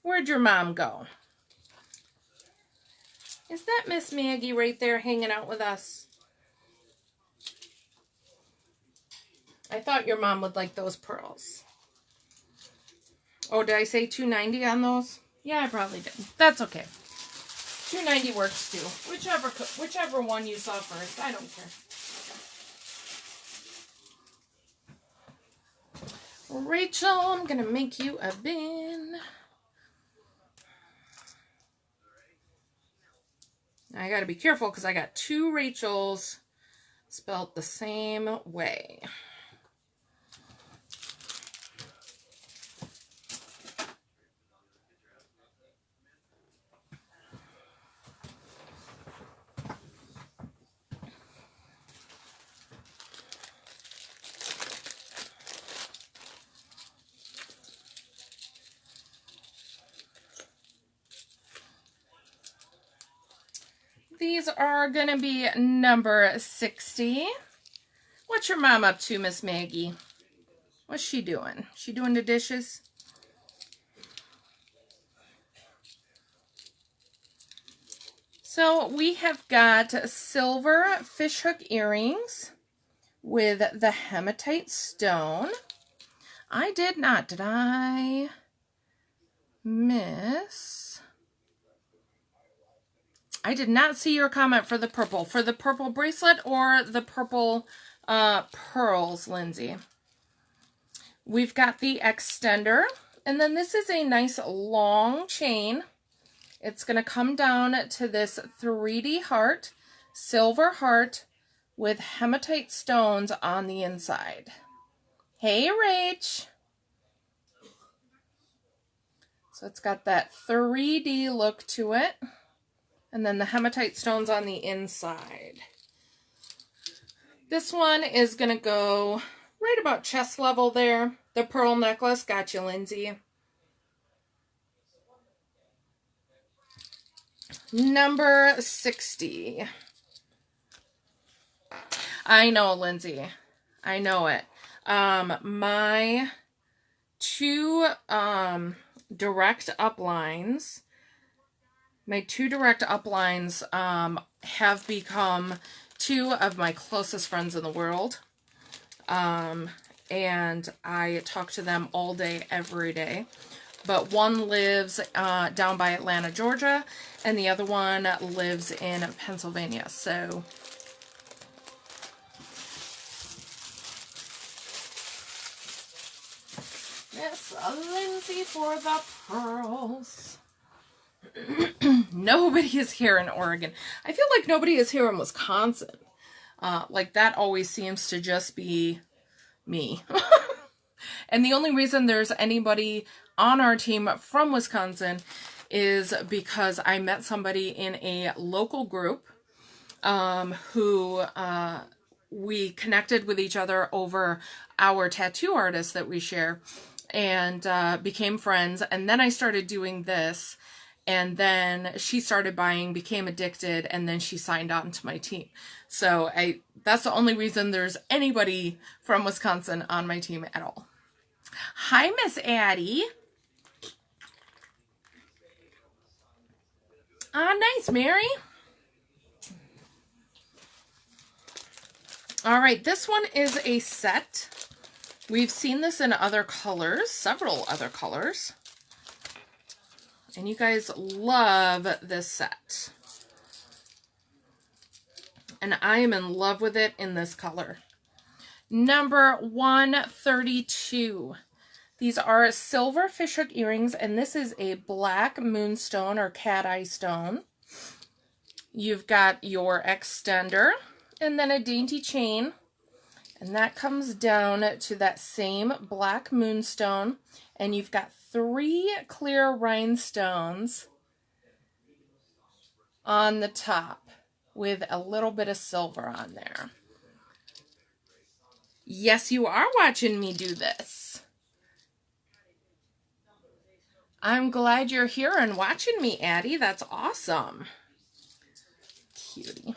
Where'd your mom go? Is that Miss Maggie right there hanging out with us? I thought your mom would like those pearls. Oh, did I say 290 on those? Yeah, I probably did. That's okay. 290 works too. Whichever one you saw first. I don't care. Rachel, I'm going to make you a bin. I got to be careful because I got two Rachels spelled the same way. These are going to be number 60. What's your mom up to, Miss Maggie? What's she doing? She doing the dishes? So we have got silver fishhook earrings with the hematite stone. I did not. Did I miss? I did not see your comment for the purple. For the purple bracelet or the purple pearls, Lindsay. We've got the extender. And then this is a nice long chain. It's going to come down to this 3D heart, silver heart with hematite stones on the inside. Hey, Rach. So it's got that 3D look to it. And then the hematite stones on the inside. This one is going to go right about chest level there. The pearl necklace. Got you, Lindsay. Number 60. I know, Lindsay. I know it. My two direct uplines have become two of my closest friends in the world. And I talk to them all day, every day. But one lives down by Atlanta, Georgia, and the other one lives in Pennsylvania. So Miss Lindsay for the pearls. Nobody is here in Oregon. I feel like nobody is here in Wisconsin. Like that always seems to just be me. And the only reason there's anybody on our team from Wisconsin is because I met somebody in a local group who we connected with each other over our tattoo artists that we share and became friends. And then I started doing this. And then she started buying, became addicted, and then she signed on to my team. So that's the only reason there's anybody from Wisconsin on my team at all. Hi, Miss Addie. Nice, Mary. All right, this one is a set. We've seen this in other colors, several other colors. And you guys love this set. And I am in love with it in this color. Number 132. These are silver fishhook earrings, and this is a black moonstone or cat eye stone. You've got your extender and then a dainty chain. And that comes down to that same black moonstone. And you've got 3 clear rhinestones on the top with a little bit of silver on there. Yes, you are watching me do this. I'm glad you're here and watching me, Addie. That's awesome. Cutie.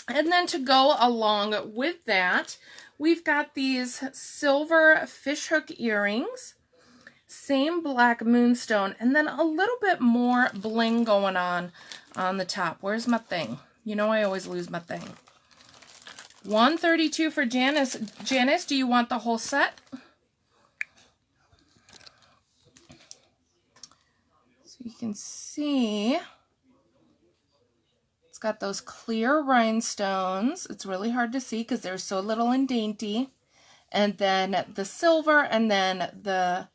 And then to go along with that, we've got these silver fishhook earrings. Same black moonstone, and then a little bit more bling going on the top. Where's my thing? You know I always lose my thing. 132 for Janice. Janice, do you want the whole set? So you can see it's got those clear rhinestones. It's really hard to see because they're so little and dainty. And then the silver, and then the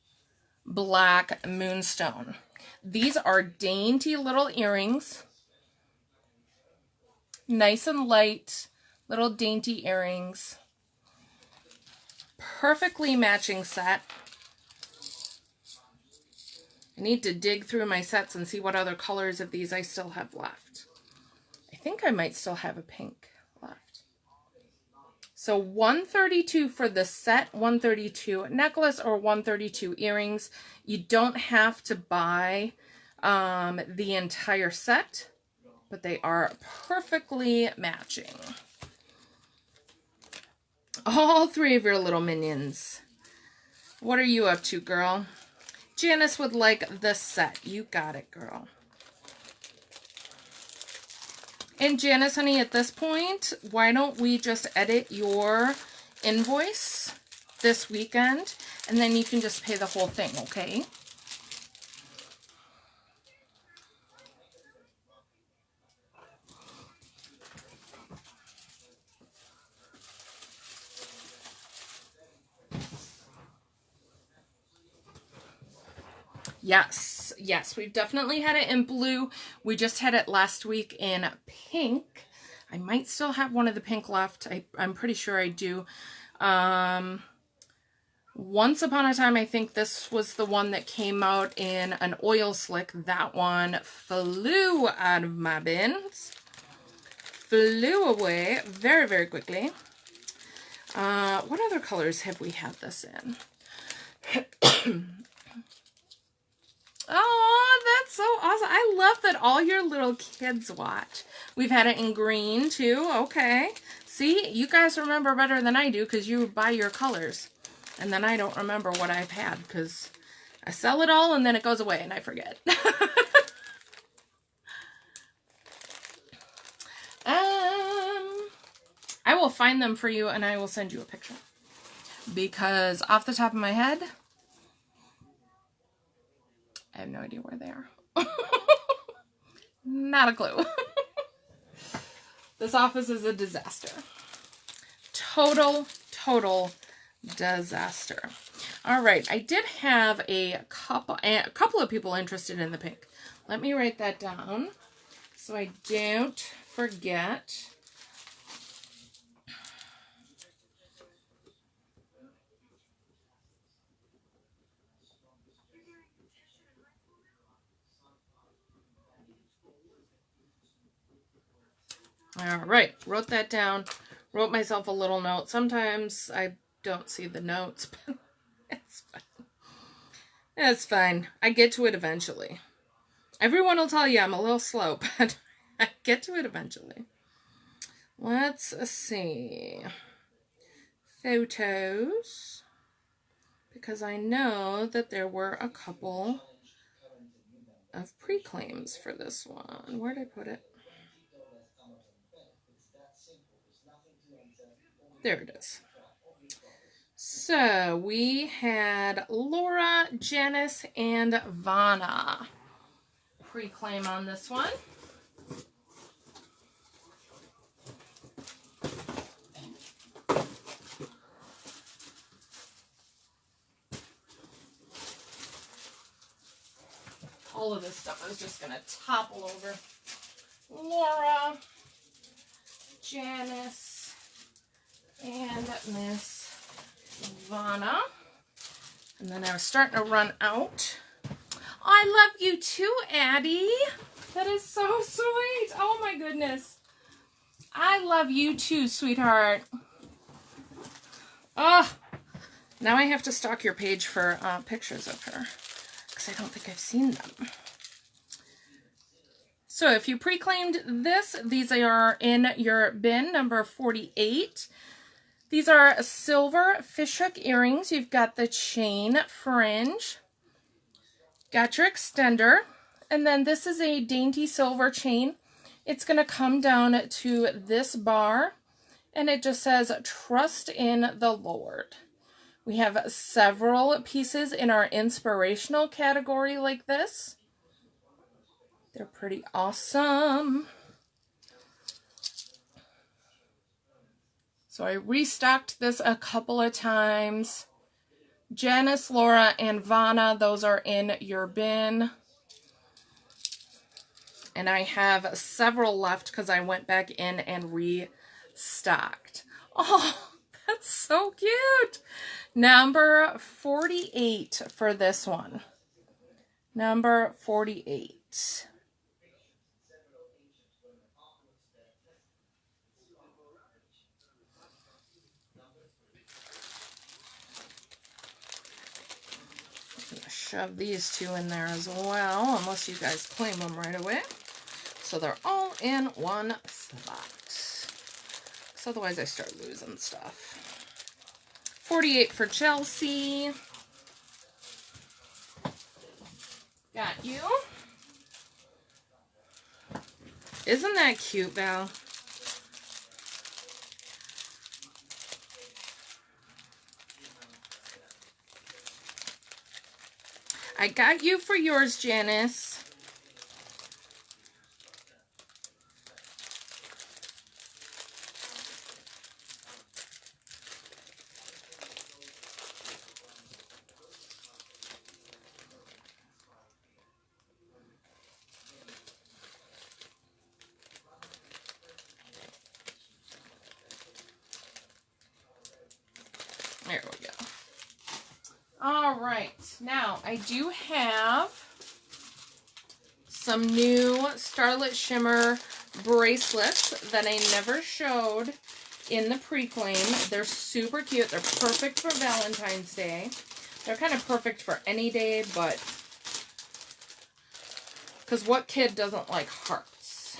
black moonstone. These are dainty little earrings. Nice and light, little dainty earrings. Perfectly matching set. I need to dig through my sets and see what other colors of these I still have left. I think I might still have a pink left. So $132 for the set, $132 necklace, or $132 earrings. You don't have to buy the entire set, but they are perfectly matching. All three of your little minions. What are you up to, girl? Janice would like the set. You got it, girl. And Janice, honey, at this point, why don't we just edit your invoice this weekend, and then you can just pay the whole thing, okay? Yes, yes, we've definitely had it in blue. We just had it last week in pink. I might still have one of the pink left. I'm pretty sure I do. Once upon a time, I think this was the one that came out in an oil slick. That one flew out of my bins. Flew away very, very quickly. What other colors have we had this in? Oh, that's so awesome. I love that all your little kids watch. We've had it in green too. Okay. See, you guys remember better than I do because you buy your colors. And then I don't remember what I've had because I sell it all and then it goes away and I forget. I will find them for you and I will send you a picture. Because off the top of my head, I have no idea where they are. Not a clue. This office is a disaster. Total disaster. All right, I did have a couple of people interested in the pink. Let me write that down so I don't forget. All right, wrote that down. Wrote myself a little note. Sometimes I don't see the notes, but it's fine. It's fine. I get to it eventually. Everyone will tell you I'm a little slow, but I get to it eventually. Let's see. Photos. Because I know that there were a couple of pre-claims for this one. Where'd I put it? There it is. So we had Laura, Janice, and Vanna pre-claim on this one. All of this stuff is just going to topple over. Laura, Janice, and Miss Vanna. And then I was starting to run out. I love you too, Addie. That is so sweet. Oh my goodness. I love you too, sweetheart. Oh, now I have to stalk your page for pictures of her because I don't think I've seen them. So if you pre-claimed this, these are in your bin, number 48. These are silver fishhook earrings. You've got the chain fringe. Got your extender. And then this is a dainty silver chain. It's going to come down to this bar. And it just says, "Trust in the Lord." We have several pieces in our inspirational category like this. They're pretty awesome. So I restocked this a couple of times. Janice, Laura, and Vanna, those are in your bin. And I have several left because I went back in and restocked. Oh, that's so cute. Number 48 for this one. Number 48. I'm gonna shove these two in there as well, unless you guys claim them right away. So they're all in one spot. Because otherwise I start losing stuff. 48 for Chelsea. Got you. Isn't that cute, Val? I got you for yours, Janice. There we go. All right. Now, I do have some new Starlit Shimmer bracelets that I never showed in the pre-claim. They're super cute. They're perfect for Valentine's Day. They're kind of perfect for any day, but because what kid doesn't like hearts?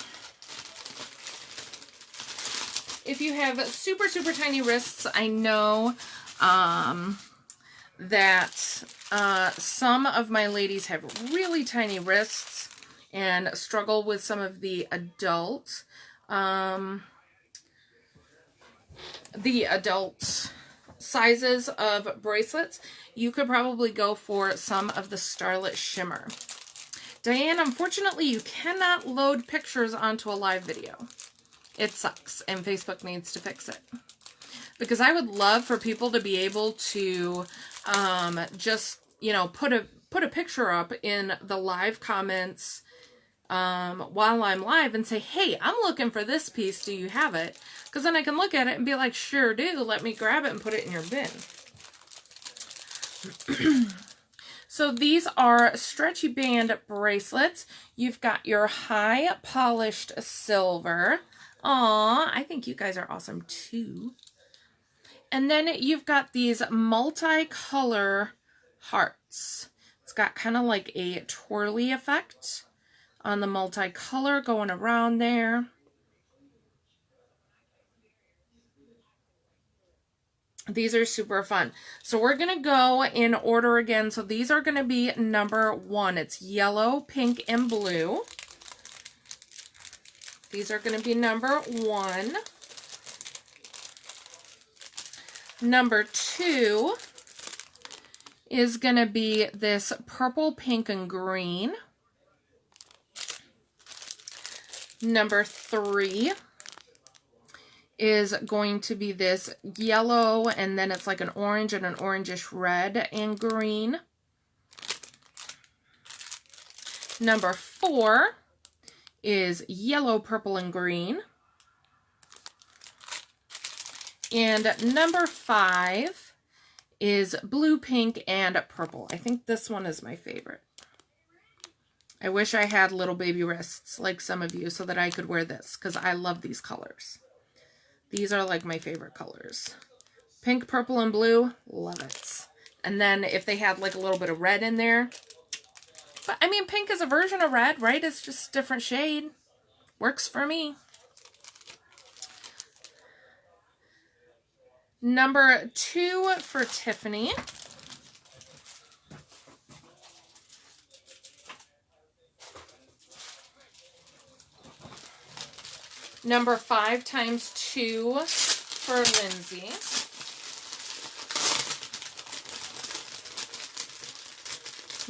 If you have super, super tiny wrists, I know that some of my ladies have really tiny wrists and struggle with some of the adult sizes of bracelets. You could probably go for some of the Starlit Shimmer. Diane, unfortunately, you cannot load pictures onto a live video. It sucks, and Facebook needs to fix it. Because I would love for people to be able to just, you know, put a picture up in the live comments while I'm live and say, hey, I'm looking for this piece. Do you have it? Because then I can look at it and be like, sure do. Let me grab it and put it in your bin. So these are stretchy band bracelets. You've got your high polished silver. Aw, I think you guys are awesome too. And then you've got these multicolor hearts. It's got kind of like a twirly effect on the multicolor going around there. These are super fun. So we're going to go in order again. So these are going to be number 1. It's yellow, pink, and blue. These are going to be number 1. Number 2 is going to be this purple, pink, and green. Number 3 is going to be this yellow, and then it's like an orange and an orangish red and green. Number 4 is yellow, purple, and green. And number 5 is blue, pink, and purple. I think this one is my favorite. I wish I had little baby wrists like some of you so that I could wear this, because I love these colors. These are like my favorite colors. Pink, purple, and blue, love it. And then if they had like a little bit of red in there. But I mean, pink is a version of red, right? It's just a different shade. Works for me. Number 2 for Tiffany. Number 5 times 2 for Lindsay.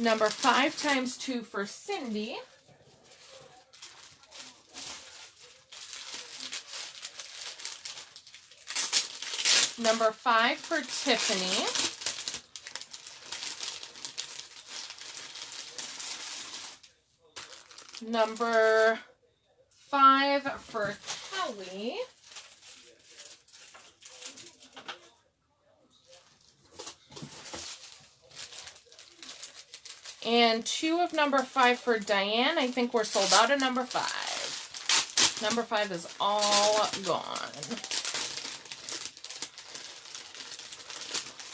Number 5 times 2 for Cindy. Number 5 for Tiffany. Number 5 for Kelly. And 2 of number 5 for Diane. I think we're sold out of number 5. Number 5 is all gone.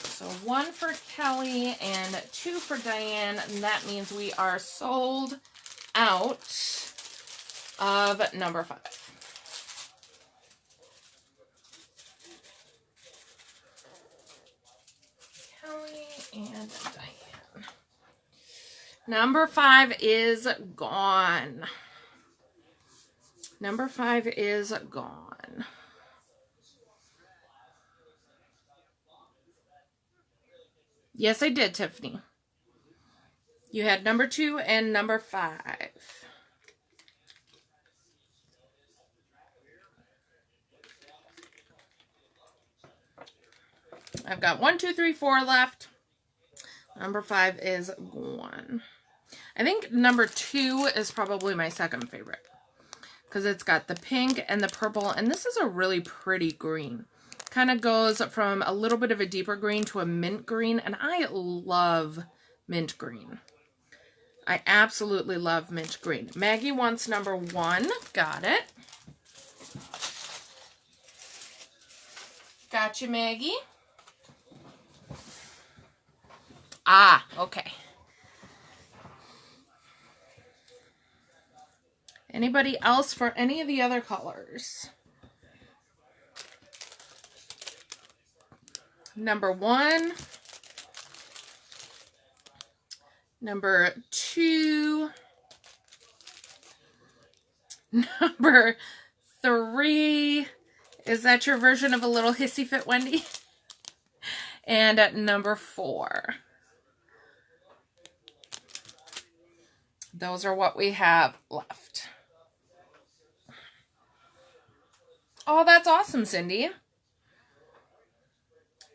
So 1 for Kelly and 2 for Diane. And that means we are sold out of number 5. Kelly and Diane. Number 5 is gone. Number 5 is gone. Yes, I did, Tiffany. You had number 2 and number 5. I've got 1, 2, 3, 4 left. Number 5 is gone. I think number 2 is probably my second favorite because it's got the pink and the purple, and this is a really pretty green. Kind of goes from a little bit of a deeper green to a mint green, and I love mint green. I absolutely love mint green. Maggie wants number 1. Got it. Got you, Maggie. Ah, okay. Anybody else for any of the other colors? Number 1. Number 2. Number 3. Is that your version of a little hissy fit, Wendy? And at number 4. Those are what we have left. Oh, that's awesome, Cindy.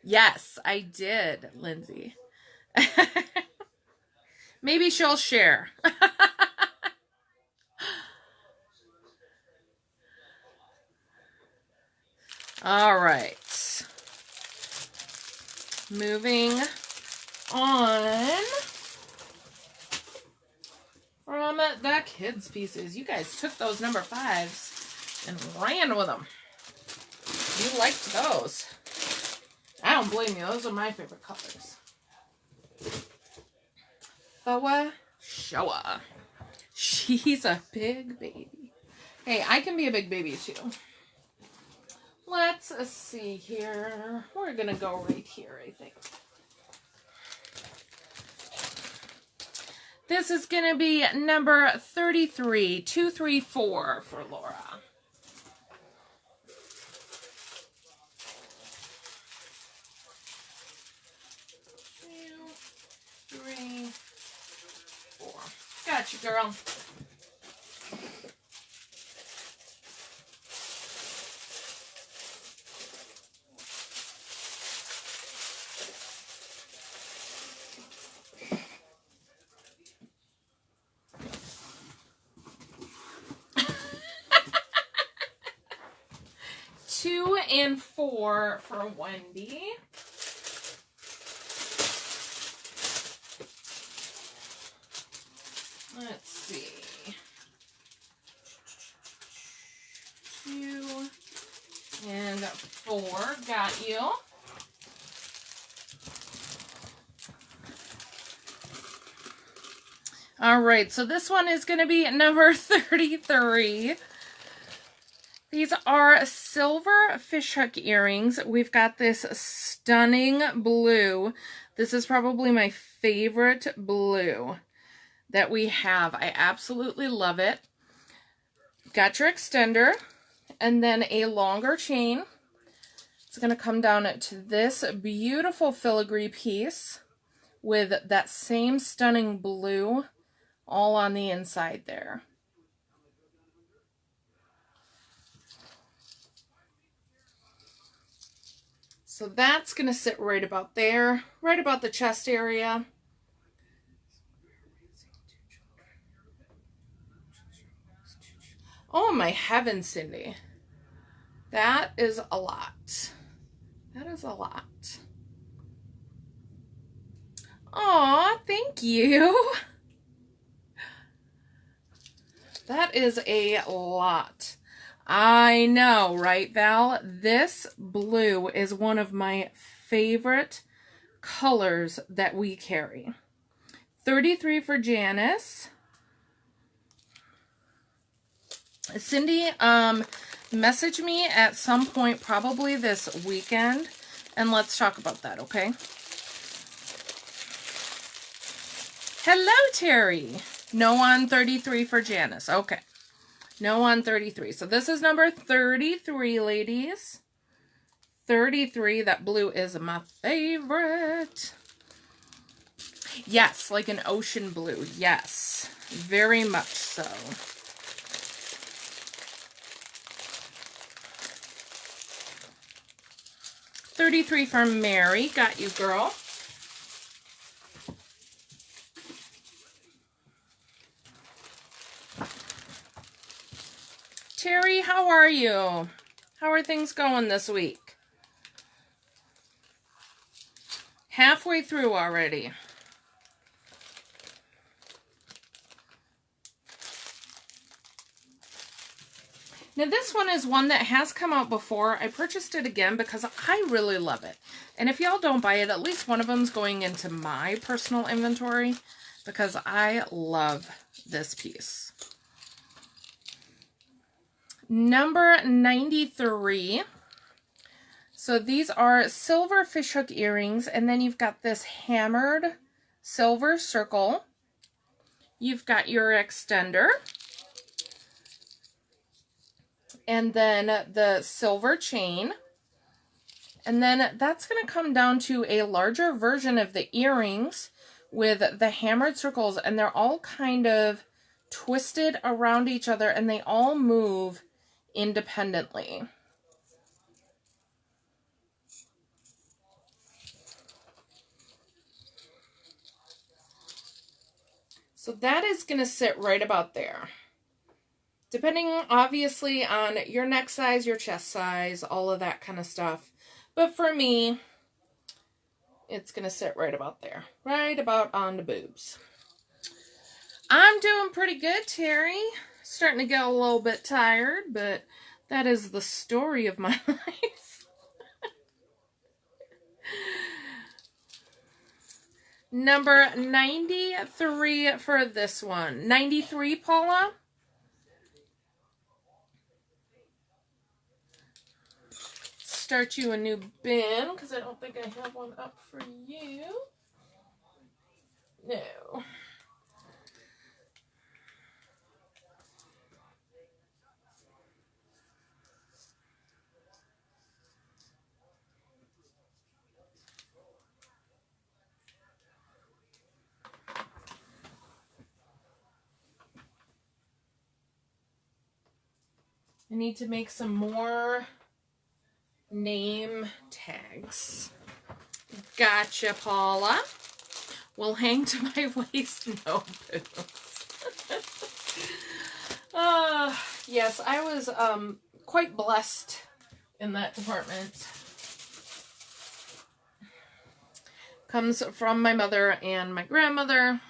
Yes, I did, Lindsay. Maybe she'll share. All right. Moving on from the kids' pieces. You guys took those number 5s and ran with them. You liked those. I don't blame you. Those are my favorite colors. Foa Showa. She's a big baby. Hey, I can be a big baby too. Let's see here. We're going to go right here, I think. This is going to be number 33, 234 for Laura. Got you, girl. Two and 4 for Wendy. Let's see. 2 and 4. Got you. All right, so this one is going to be number 33. These are silver fishhook earrings. We've got this stunning blue. This is probably my favorite blue that we have. I absolutely love it. Got your extender and then a longer chain. It's going to come down to this beautiful filigree piece with that same stunning blue all on the inside there. So that's going to sit right about there, right about the chest area. Oh my heavens, Cindy. That is a lot. That is a lot. Aw, thank you. That is a lot. I know, right, Val? This blue is one of my favorite colors that we carry. 33 for Janice. Cindy, message me at some point, probably this weekend, and let's talk about that, okay? Hello, Terry. No on 33 for Janice. Okay. No on 33. So this is number 33, ladies. 33. That blue is my favorite. Yes, like an ocean blue. Yes, very much so. 33 for Mary. Got you, girl. Terry, how are you? How are things going this week? Halfway through already. Now this one is one that has come out before. I purchased it again because I really love it. And if y'all don't buy it, at least one of them's going into my personal inventory because I love this piece. Number 93. So these are silver fishhook earrings, and then you've got this hammered silver circle. You've got your extender. And then the silver chain. And then that's going to come down to a larger version of the earrings with the hammered circles, and they're all kind of twisted around each other, and they all move independently. So that is going to sit right about there. Depending, obviously, on your neck size, your chest size, all of that kind of stuff. But for me, it's going to sit right about there. Right about on the boobs. I'm doing pretty good, Terry. Starting to get a little bit tired, but that is the story of my life. Number 93 for this one. 93, Paula? Start you a new bin because I don't think I have one up for you. No. I need to make some more name tags. Gotcha, Paula. Will hang to my waist. No boobs. Yes, I was quite blessed in that department. Comes from my mother and my grandmother.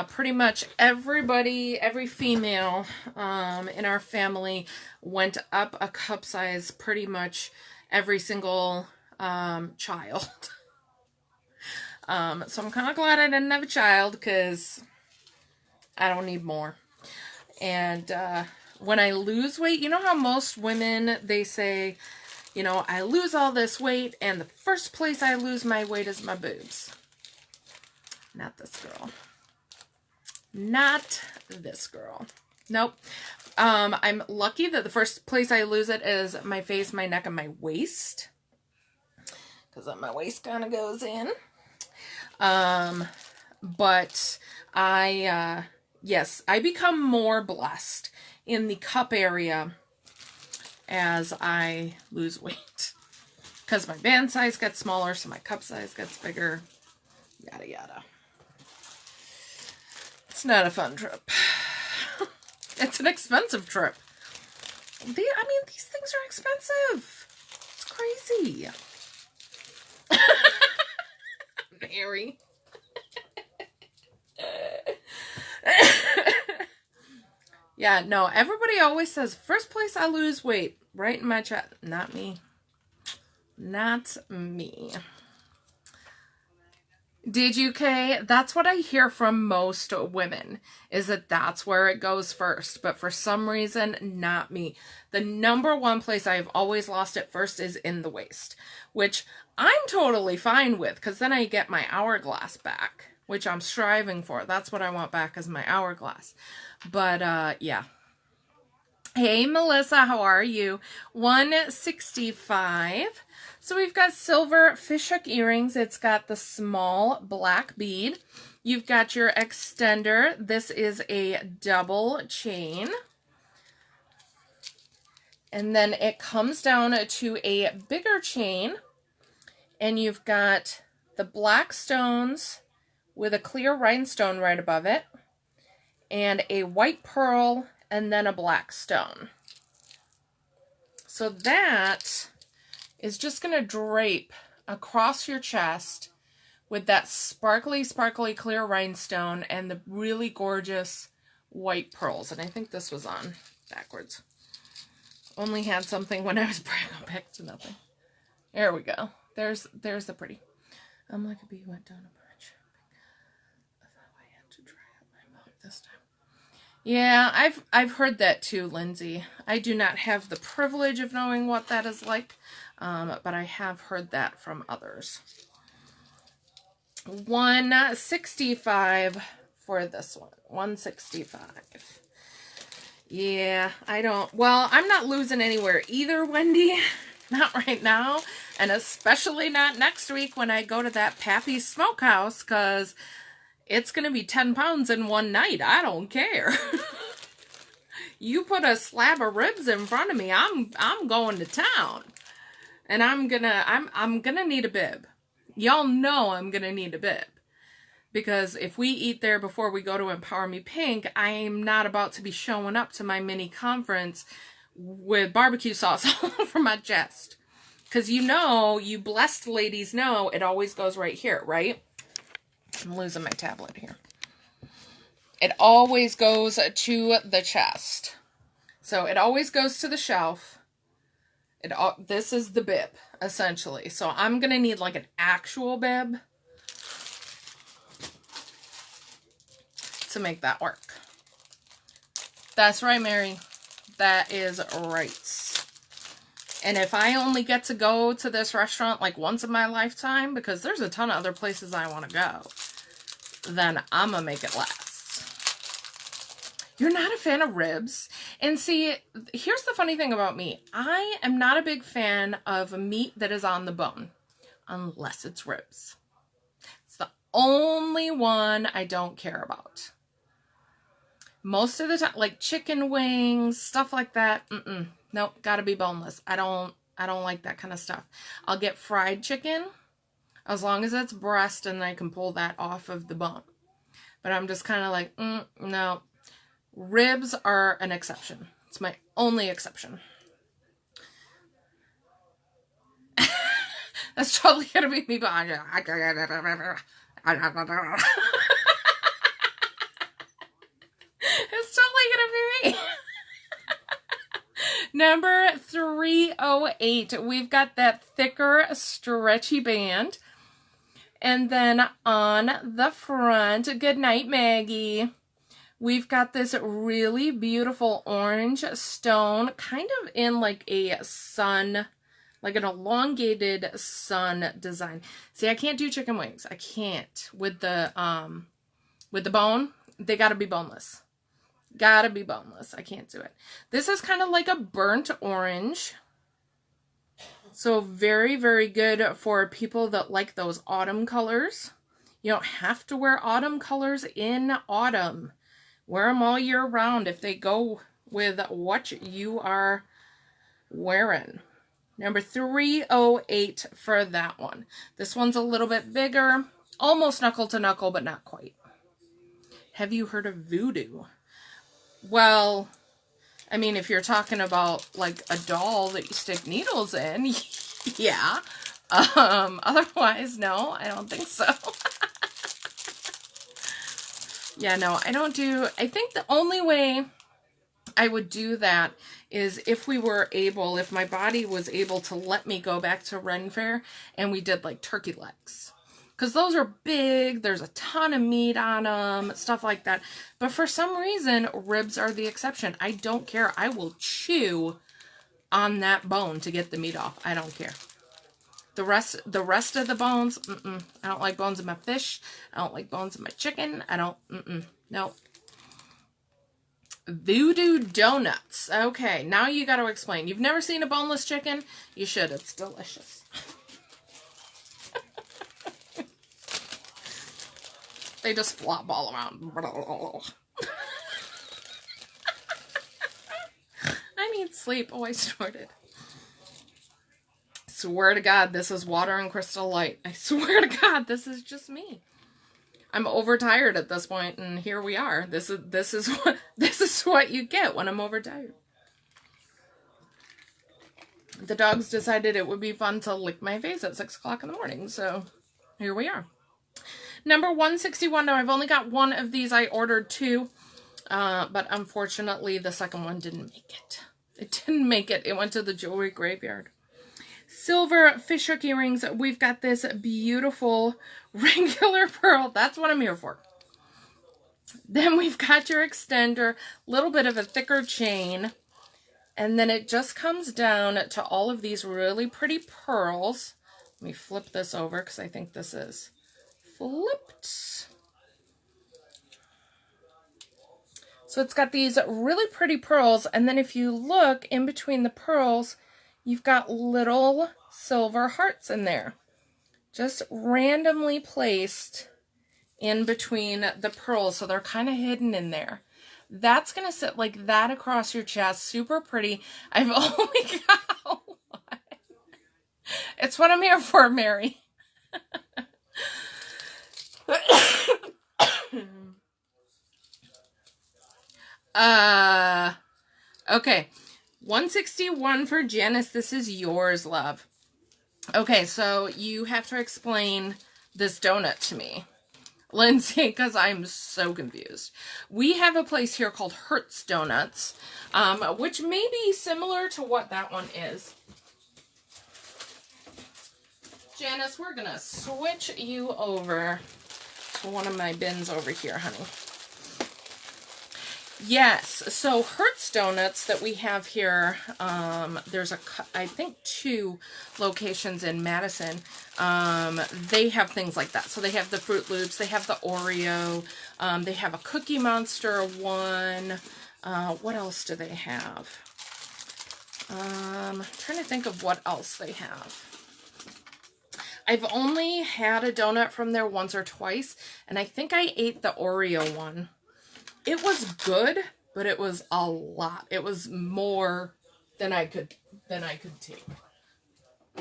Pretty much everybody, every female in our family went up a cup size pretty much every single child. So I'm kind of glad I didn't have a child because I don't need more. And when I lose weight, you know how most women, they say, you know, I lose all this weight and the first place I lose my weight is my boobs. Not this girl. Not this girl. Nope. I'm lucky that the first place I lose it is my face, my neck, and my waist. Because then my waist kind of goes in. But yes, I become more blessed in the cup area as I lose weight. Because my band size gets smaller, so my cup size gets bigger. Yada, yada. It's not a fun trip. It's an expensive trip. I mean, these things are expensive. It's crazy. Mary. Yeah, no, everybody always says, first place I lose weight, right in my chat. Not me. Not me. Did you, Kay? That's what I hear from most women, is that that's where it goes first. But for some reason, not me. The number one place I've always lost it first is in the waist, which I'm totally fine with, because then I get my hourglass back, which I'm striving for. That's what I want back, is my hourglass. But, yeah. Hey, Melissa, how are you? 165. So we've got silver fishhook earrings. It's got the small black bead. You've got your extender. This is a double chain. And then it comes down to a bigger chain. And you've got the black stones with a clear rhinestone right above it. And a white pearl and then a black stone. So that is just going to drape across your chest with that sparkly, sparkly clear rhinestone and the really gorgeous white pearls. And I think this was on backwards. Only had something when I was back to nothing. There we go. There's the pretty. I'm like a bee went down a branch. I thought I had to dry up my mouth this time. Yeah, I've heard that too, Lindsay. I do not have the privilege of knowing what that is like, but I have heard that from others. 165 for this one. 165. Yeah, I'm not losing anywhere either, Wendy. Not right now, and especially not next week when I go to that Pappy's Smokehouse, because it's going to be 10 pounds in one night. I don't care. You put a slab of ribs in front of me, I'm going to town. And I'm going to need a bib. Y'all know I'm going to need a bib. Because if we eat there before we go to Empower Me Pink, I am not about to be showing up to my mini conference with barbecue sauce all over my chest. Because you blessed ladies know, it always goes right here, right? I'm losing my tablet here. It always goes to the chest. So it always goes to the shelf. This is the bib, essentially. So I'm going to need like an actual bib to make that work. That's right, Mary. That is right. And if I only get to go to this restaurant like once in my lifetime, because there's a ton of other places I want to go, then I'm going to make it last. You're not a fan of ribs? And see, here's the funny thing about me. I am not a big fan of meat that is on the bone, unless it's ribs. It's the only one I don't care about. Most of the time, like chicken wings, stuff like that, nope, gotta be boneless. I don't like that kind of stuff. I'll get fried chicken, as long as it's breast and I can pull that off of the bone. But I'm just kind of like, no. Ribs are an exception. It's my only exception. That's totally gonna be me, but it's totally gonna be me. Number 308. We've got that thicker, stretchy band. And then on the front, good night, Maggie. We've got this really beautiful orange stone, kind of in like a sun, like an elongated sun design. See, I can't do chicken wings. I can't. With the bone, they gotta be boneless. Gotta be boneless. I can't do it. This is kind of like a burnt orange. So very, very good for people that like those autumn colors. You don't have to wear autumn colors in autumn. Wear them all year round if they go with what you are wearing. Number 308 for that one. This one's a little bit bigger. Almost knuckle to knuckle, but not quite. Have you heard of voodoo? Well, I mean, if you're talking about like a doll that you stick needles in, yeah. Otherwise, no, I don't think so. Yeah, no, I don't do, I think the only way I would do that is if we were able, if my body was able to let me go back to Ren Fair and we did like turkey legs. Because those are big, there's a ton of meat on them, stuff like that. But for some reason, ribs are the exception. I don't care. I will chew on that bone to get the meat off. I don't care. The rest of the bones, I don't like bones in my fish. I don't like bones in my chicken. I don't, no. Voodoo donuts. Okay, now you got to explain. You've never seen a boneless chicken? You should. It's delicious. They just flop all around. I need sleep. Oh, I snorted. Swear to God, this is water and crystal light. I swear to God, this is just me. I'm overtired at this point, and here we are. This is what you get when I'm overtired. The dogs decided it would be fun to lick my face at 6 o'clock in the morning, so here we are. Number 161. Now, I've only got one of these. I ordered 2, but unfortunately, the second one didn't make it. It didn't make it. It went to the jewelry graveyard. Silver fish hook earrings. We've got this beautiful regular pearl. That's what I'm here for. Then we've got your extender, little bit of a thicker chain. And then it just comes down to all of these really pretty pearls. Let me flip this over because I think this is flipped. So it's got these really pretty pearls. And then if you look in between the pearls, you've got little silver hearts in there. Just randomly placed in between the pearls. So they're kind of hidden in there. That's going to sit like that across your chest. Super pretty. I've only got one. It's what I'm here for, Mary. Okay. 161 for Janice. This is yours, love. Okay, so you have to explain this donut to me, Lindsay, because I'm so confused. We have a place here called Hertz Donuts, which may be similar to what that one is. Janice, we're going to switch you over to one of my bins over here, honey. Yes, so Hertz Donuts that we have here, there's I think 2 locations in Madison. They have things like that. So they have the Fruit Loops, they have the Oreo, they have a Cookie Monster one. What else do they have? I'm trying to think of what else they have. I've only had a donut from there once or twice, and I think I ate the Oreo one. It was good, but it was a lot. It was more than I could take.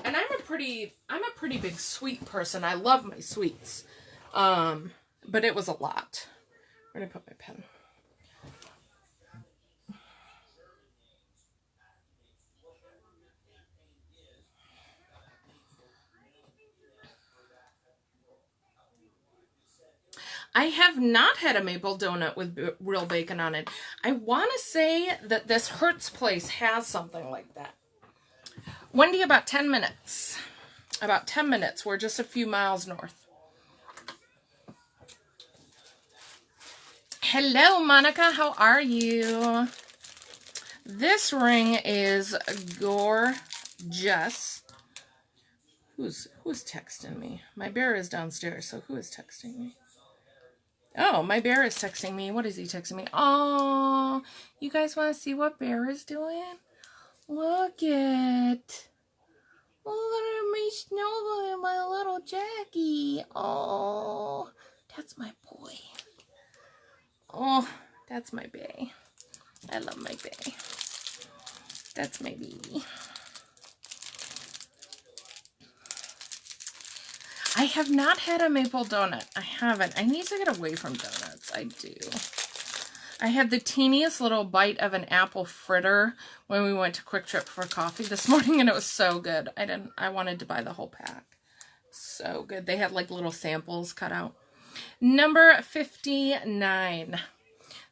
And I'm a pretty big sweet person. I love my sweets. But it was a lot. Where did I put my pen? I have not had a maple donut with real bacon on it. I want to say that this Hertz place has something like that. Wendy, about 10 minutes. About 10 minutes. We're just a few miles north. Hello, Monica. How are you? This ring is gorgeous. Who's texting me? My bear is downstairs, so who is texting me? Oh, my bear is texting me. What is he texting me? Oh, you guys want to see what Bear is doing? Look at me snuggling my little Jackie. Oh, that's my boy. Oh, that's my bae. I love my bae. That's my baby. I have not had a maple donut. I haven't. I need to get away from donuts. I do. I had the teeniest little bite of an apple fritter when we went to Quick Trip for coffee this morning, and it was so good. I wanted to buy the whole pack. So good. They had like little samples cut out. Number 59.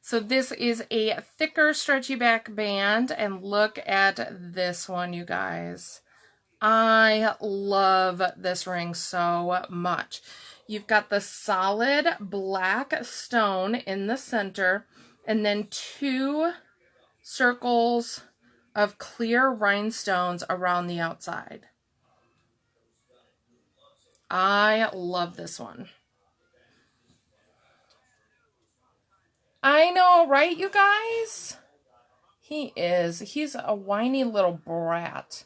So this is a thicker stretchy back band, and look at this one, you guys. I love this ring so much. You've got the solid black stone in the center, and then 2 circles of clear rhinestones around the outside. I love this one. I know, right, you guys? He's a whiny little brat.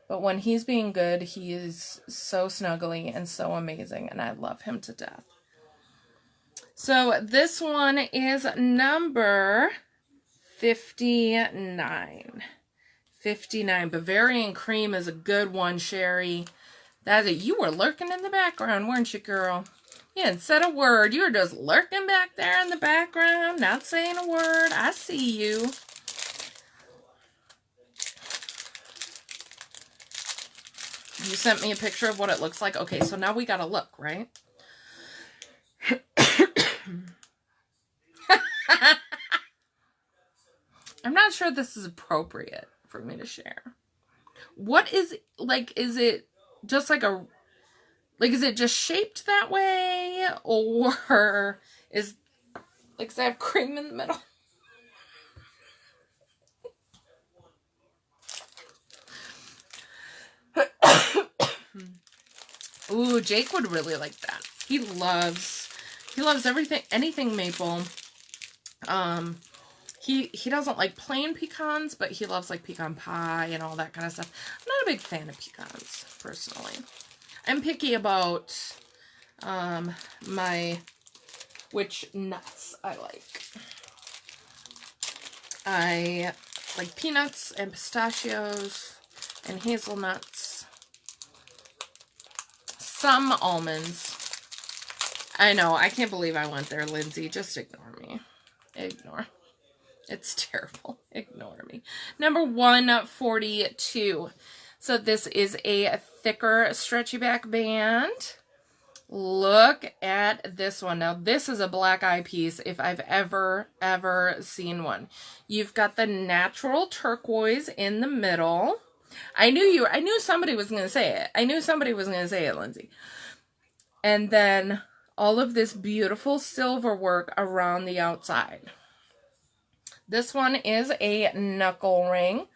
But when he's being good, he is so snuggly and so amazing, and I love him to death. So this one is number 59. 59. Bavarian Cream is a good one, Sherry. That's it. You were lurking in the background, weren't you, girl? You hadn't said a word. You were just lurking back there in the background, not saying a word. I see you. You sent me a picture of what it looks like. Okay, so now we gotta look, right? I'm not sure this is appropriate for me to share. What is, like, is it just like a, like, is it just shaped that way? Or is, like, does it have cream in the middle? Ooh, Jake would really like that. He loves everything, anything maple. He doesn't like plain pecans, but he loves like pecan pie and all that kind of stuff. I'm not a big fan of pecans, personally. I'm picky about which nuts I like. I like peanuts and pistachios and hazelnuts. Some almonds. I know, I can't believe I went there, Lindsay. Just ignore me. Ignore. It's terrible. Ignore me. Number 142. So this is a thicker stretchy back band. Look at this one. Now this is a black eye piece if I've ever seen one. You've got the natural turquoise in the middle. I knew somebody was going to say it. I knew somebody was going to say it, Lindsay. And then all of this beautiful silver work around the outside. This one is a knuckle ring.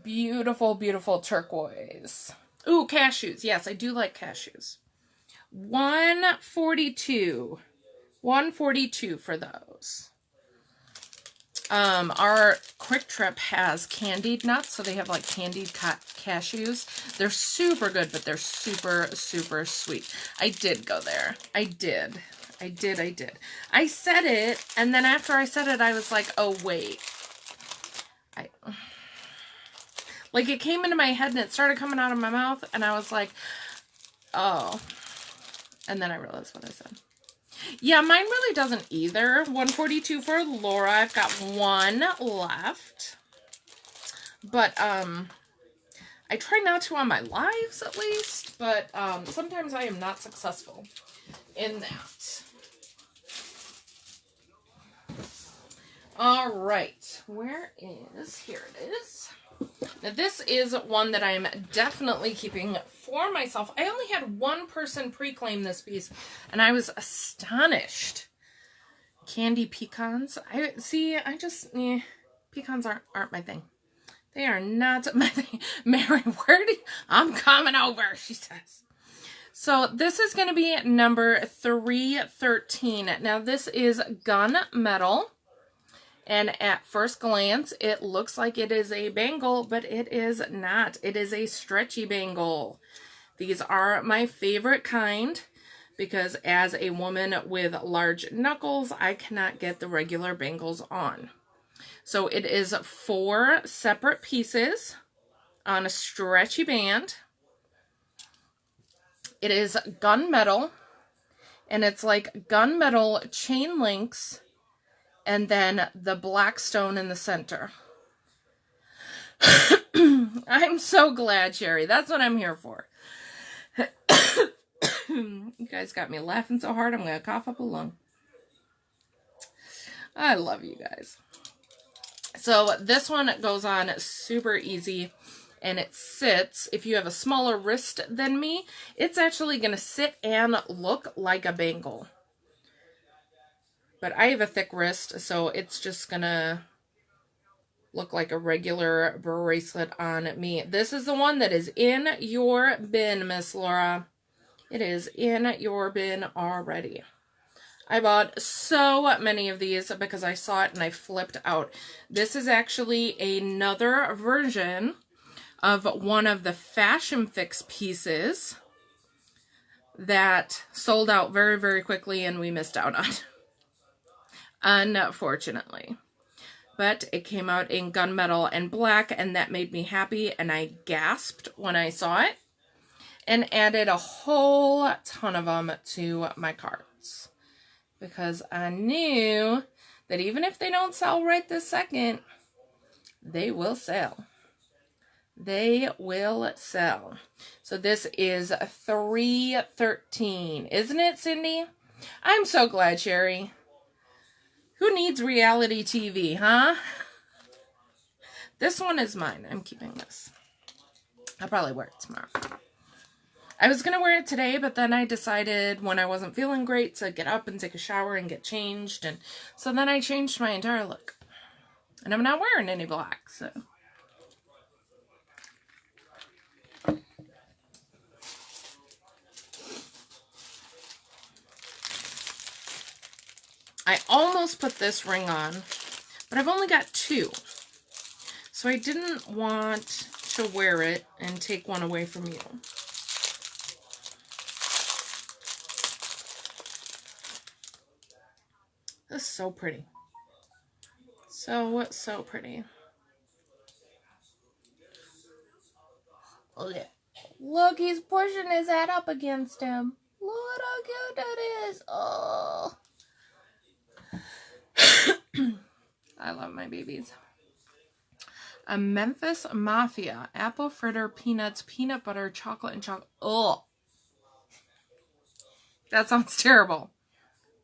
Beautiful, beautiful turquoise. Ooh, cashews. Yes, I do like cashews. 142. 142 for those. Our Quick Trip has candied nuts, so they have like candied cashews. They're super good, but they're super, super sweet. I did go there. I did. I said it, and then after I said it, I was like, oh, wait. Like, it came into my head, and it started coming out of my mouth, and I was like, oh. And then I realized what I said. Yeah, mine really doesn't either. 142 for Laura. I've got one left. But, I try not to on my lives, at least. But, sometimes I am not successful in that. All right. Where is... Here it is. Now, this is one that I'm definitely keeping for myself. I only had one person pre-claim this piece, and I was astonished. Candy pecans. Pecans aren't my thing. They are not my thing. Mary, I'm coming over, she says. So this is going to be number 313. Now, this is gunmetal. And at first glance, it looks like it is a bangle, but it is not. It is a stretchy bangle. These are my favorite kind because as a woman with large knuckles, I cannot get the regular bangles on. So it is 4 separate pieces on a stretchy band. It is gunmetal, and it's like gunmetal chain links, and then the black stone in the center. I'm so glad, Sherry. That's what I'm here for. You guys got me laughing so hard, I'm going to cough up a lung. I love you guys. So this one goes on super easy, and it sits, if you have a smaller wrist than me, it's actually going to sit and look like a bangle. But I have a thick wrist, so it's just going to look like a regular bracelet on me. This is the one that is in your bin, Miss Laura. It is in your bin already. I bought so many of these because I saw it and I flipped out. This is actually another version of one of the Fashion Fix pieces that sold out very, very quickly and we missed out on. Unfortunately. But it came out in gunmetal and black, and that made me happy, and I gasped when I saw it and added a whole ton of them to my carts because I knew that even if they don't sell right this second, they will sell. They will sell. So this is $3.13, isn't it, Cindy? I'm so glad, Sherry. Who needs reality TV, huh? This one is mine. I'm keeping this. I'll probably wear it tomorrow. I was going to wear it today, but then I decided when I wasn't feeling great to get up and take a shower and get changed. And so then I changed my entire look. And I'm not wearing any black, so. I almost put this ring on, but I've only got two. So I didn't want to wear it and take one away from you. This is so pretty. So, so pretty. Look, look, he's pushing his head up against him. Look how cute that is. Oh. I love my babies. A Memphis Mafia. Apple fritter, peanuts, peanut butter, chocolate, and chocolate. Oh. That sounds terrible.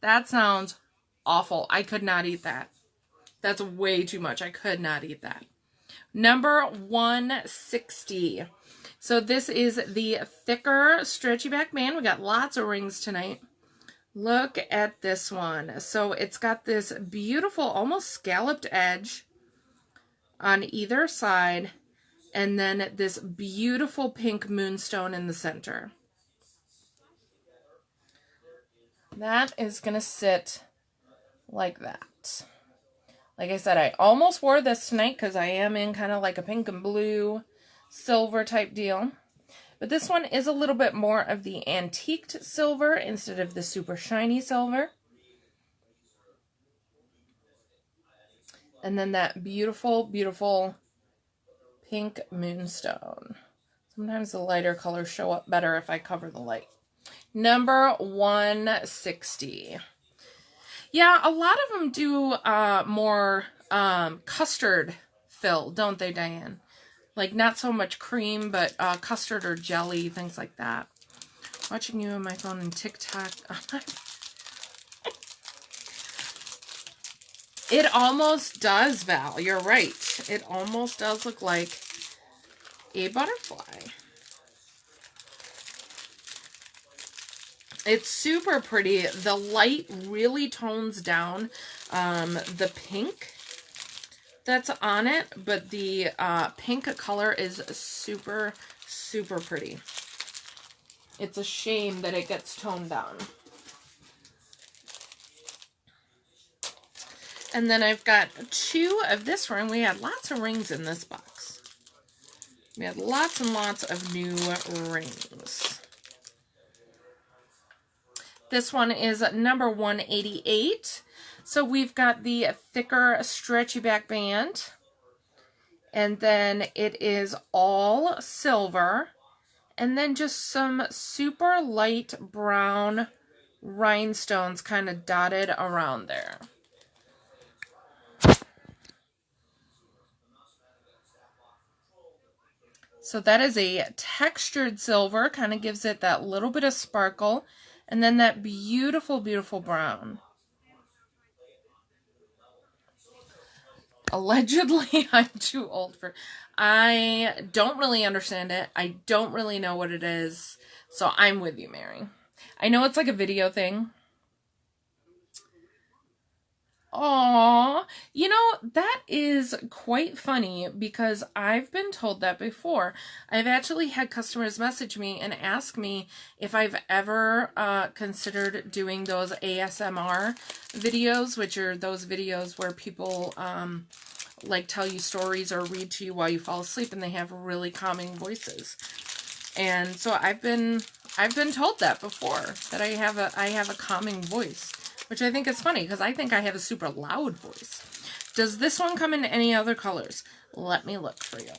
That sounds awful. I could not eat that. That's way too much. I could not eat that. Number 160. So this is the thicker stretchy back band. We got lots of rings tonight. Look at this one. So it's got this beautiful, almost scalloped edge on either side, and then this beautiful pink moonstone in the center. That is going to sit like that. Like I said, I almost wore this tonight because I am in kind of like a pink and blue silver type deal. But this one is a little bit more of the antiqued silver instead of the super shiny silver. And then that beautiful, beautiful pink moonstone. Sometimes the lighter colors show up better if I cover the light. Number 160. Yeah, a lot of them do more custard fill, don't they, Diane? Like, not so much cream, but custard or jelly, things like that. Watching you on my phone and TikTok. It almost does, Val. You're right. It almost does look like a butterfly. It's super pretty. The light really tones down the pink that's on it, but the pink color is super, super pretty. It's a shame that it gets toned down. And then I've got two of this ring. We had lots of rings in this box. We had lots and lots of new rings. This one is number 188. So we've got the thicker stretchy back band. And then it is all silver. And then just some super light brown rhinestones kind of dotted around there. So that is a textured silver, kind of gives it that little bit of sparkle. And then that beautiful, beautiful brown. Allegedly, I'm too old for... I don't really understand it. I don't really know what it is. So I'm with you, Mary. I know it's like a video thing. Aww, you know, that is quite funny because I've been told that before. I've actually had customers message me and ask me if I've ever considered doing those ASMR videos, which are those videos where people like tell you stories or read to you while you fall asleep, and they have really calming voices. And so I've been told that before, that I have a calming voice. Which I think is funny, because I think I have a super loud voice. Does this one come in any other colors? Let me look for you.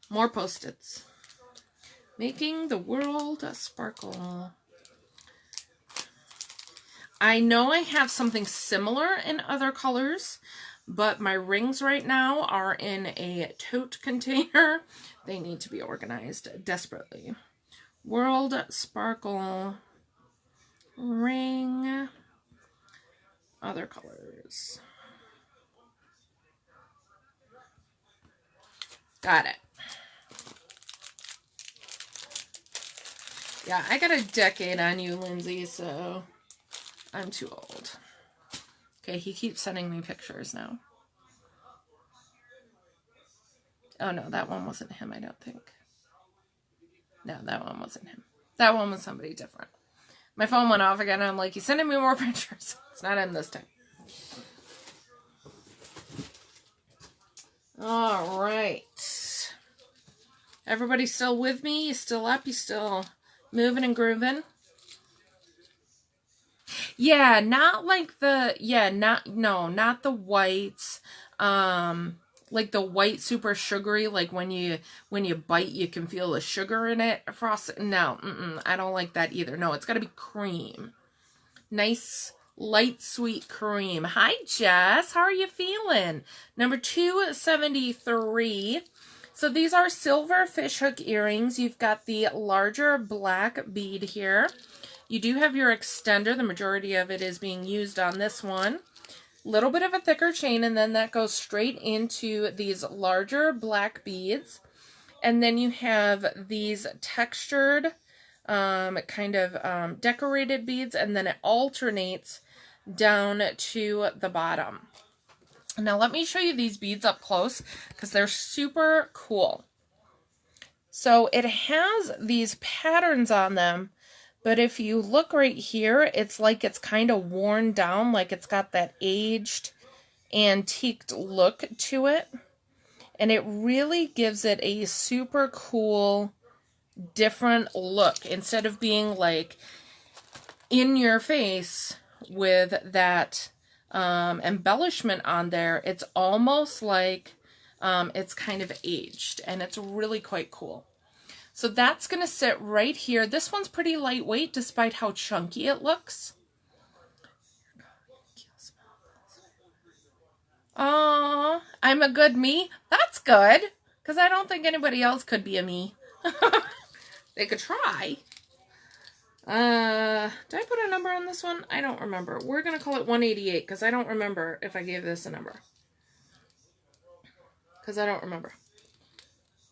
More Post-its. Making the world sparkle. I know I have something similar in other colors, but my rings right now are in a tote container. They need to be organized desperately. World Sparkle ring, other colors. Got it. Yeah, I got a decade on you, Lindsay, so I'm too old. Okay, he keeps sending me pictures now. Oh no, that one wasn't him, I don't think. No, that one wasn't him. That one was somebody different. My phone went off again, and I'm like, he's sending me more pictures. It's not him this time. All right. Everybody still with me? You still up? You still moving and grooving? Yeah, not like the, not the whites. Like the white super sugary, like when you bite, you can feel the sugar in it. Frosted. No, I don't like that either. No, it's got to be cream. Nice, light, sweet cream. Hi, Jess. How are you feeling? Number 273. So these are silver fishhook earrings. You've got the larger black bead here. You do have your extender. The majority of it is being used on this one. Little bit of a thicker chain, and then that goes straight into these larger black beads. And then you have these textured kind of decorated beads, and then it alternates down to the bottom. Now let me show you these beads up close because they're super cool. So it has these patterns on them, but if you look right here, it's like it's kind of worn down, like it's got that aged, antiqued look to it. And it really gives it a super cool, different look. Instead of being like in your face with that embellishment on there, it's almost like it's kind of aged. And it's really quite cool. So that's going to sit right here. This one's pretty lightweight despite how chunky it looks. Oh, I'm a good me? That's good. Because I don't think anybody else could be a me. They could try. Did I put a number on this one? I don't remember. We're going to call it 188 because I don't remember if I gave this a number. Because I don't remember.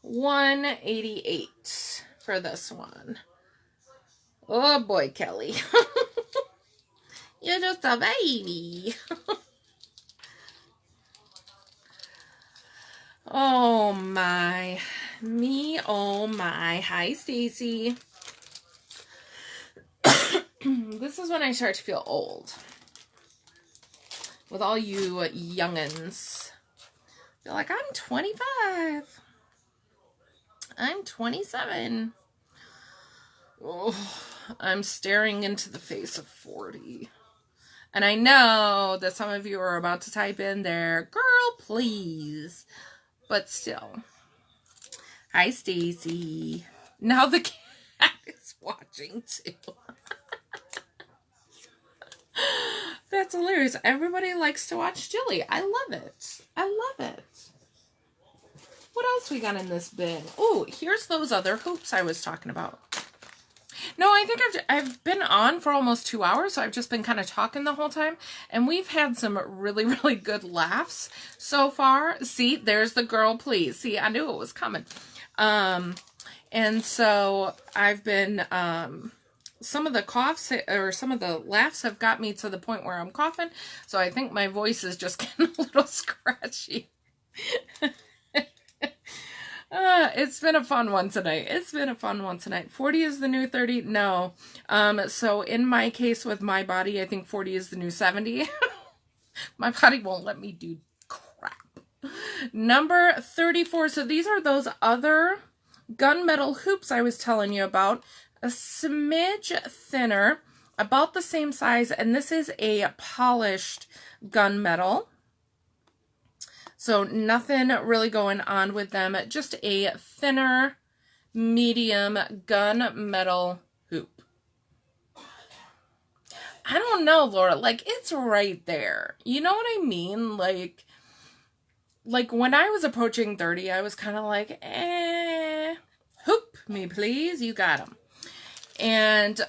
188 for this one. Oh boy, Kelly. You're just a baby. Oh my. Me, oh my. Hi, Stacy. This is when I start to feel old. With all you youngins. You're like, I'm 25. I'm 27. Oh, I'm staring into the face of 40. And I know that some of you are about to type in there, girl, please. But still, Hi, Stacy. Now the cat is watching too. That's hilarious. Everybody likes to watch Jilly. I love it. I love it. What else we got in this bin? Oh, here's those other hoops I was talking about. No, I think I've been on for almost 2 hours, so I've just been kind of talking the whole time. And we've had some really, really good laughs so far. See, there's the girl, please. See, I knew it was coming. And so I've been, some of the coughs or some of the laughs have got me to the point where I'm coughing. So I think my voice is just getting a little scratchy. It's been a fun one tonight. It's been a fun one tonight. 40 is the new 30? No. So in my case with my body, I think 40 is the new 70. My body won't let me do crap. Number 34. So these are those other gunmetal hoops I was telling you about. A smidge thinner, about the same size, and this is a polished gunmetal. So nothing really going on with them, just a thinner, medium gunmetal hoop. I don't know, Laura, like it's right there. You know what I mean? Like when I was approaching 30, I was kind of like, hoop me please, you got them. And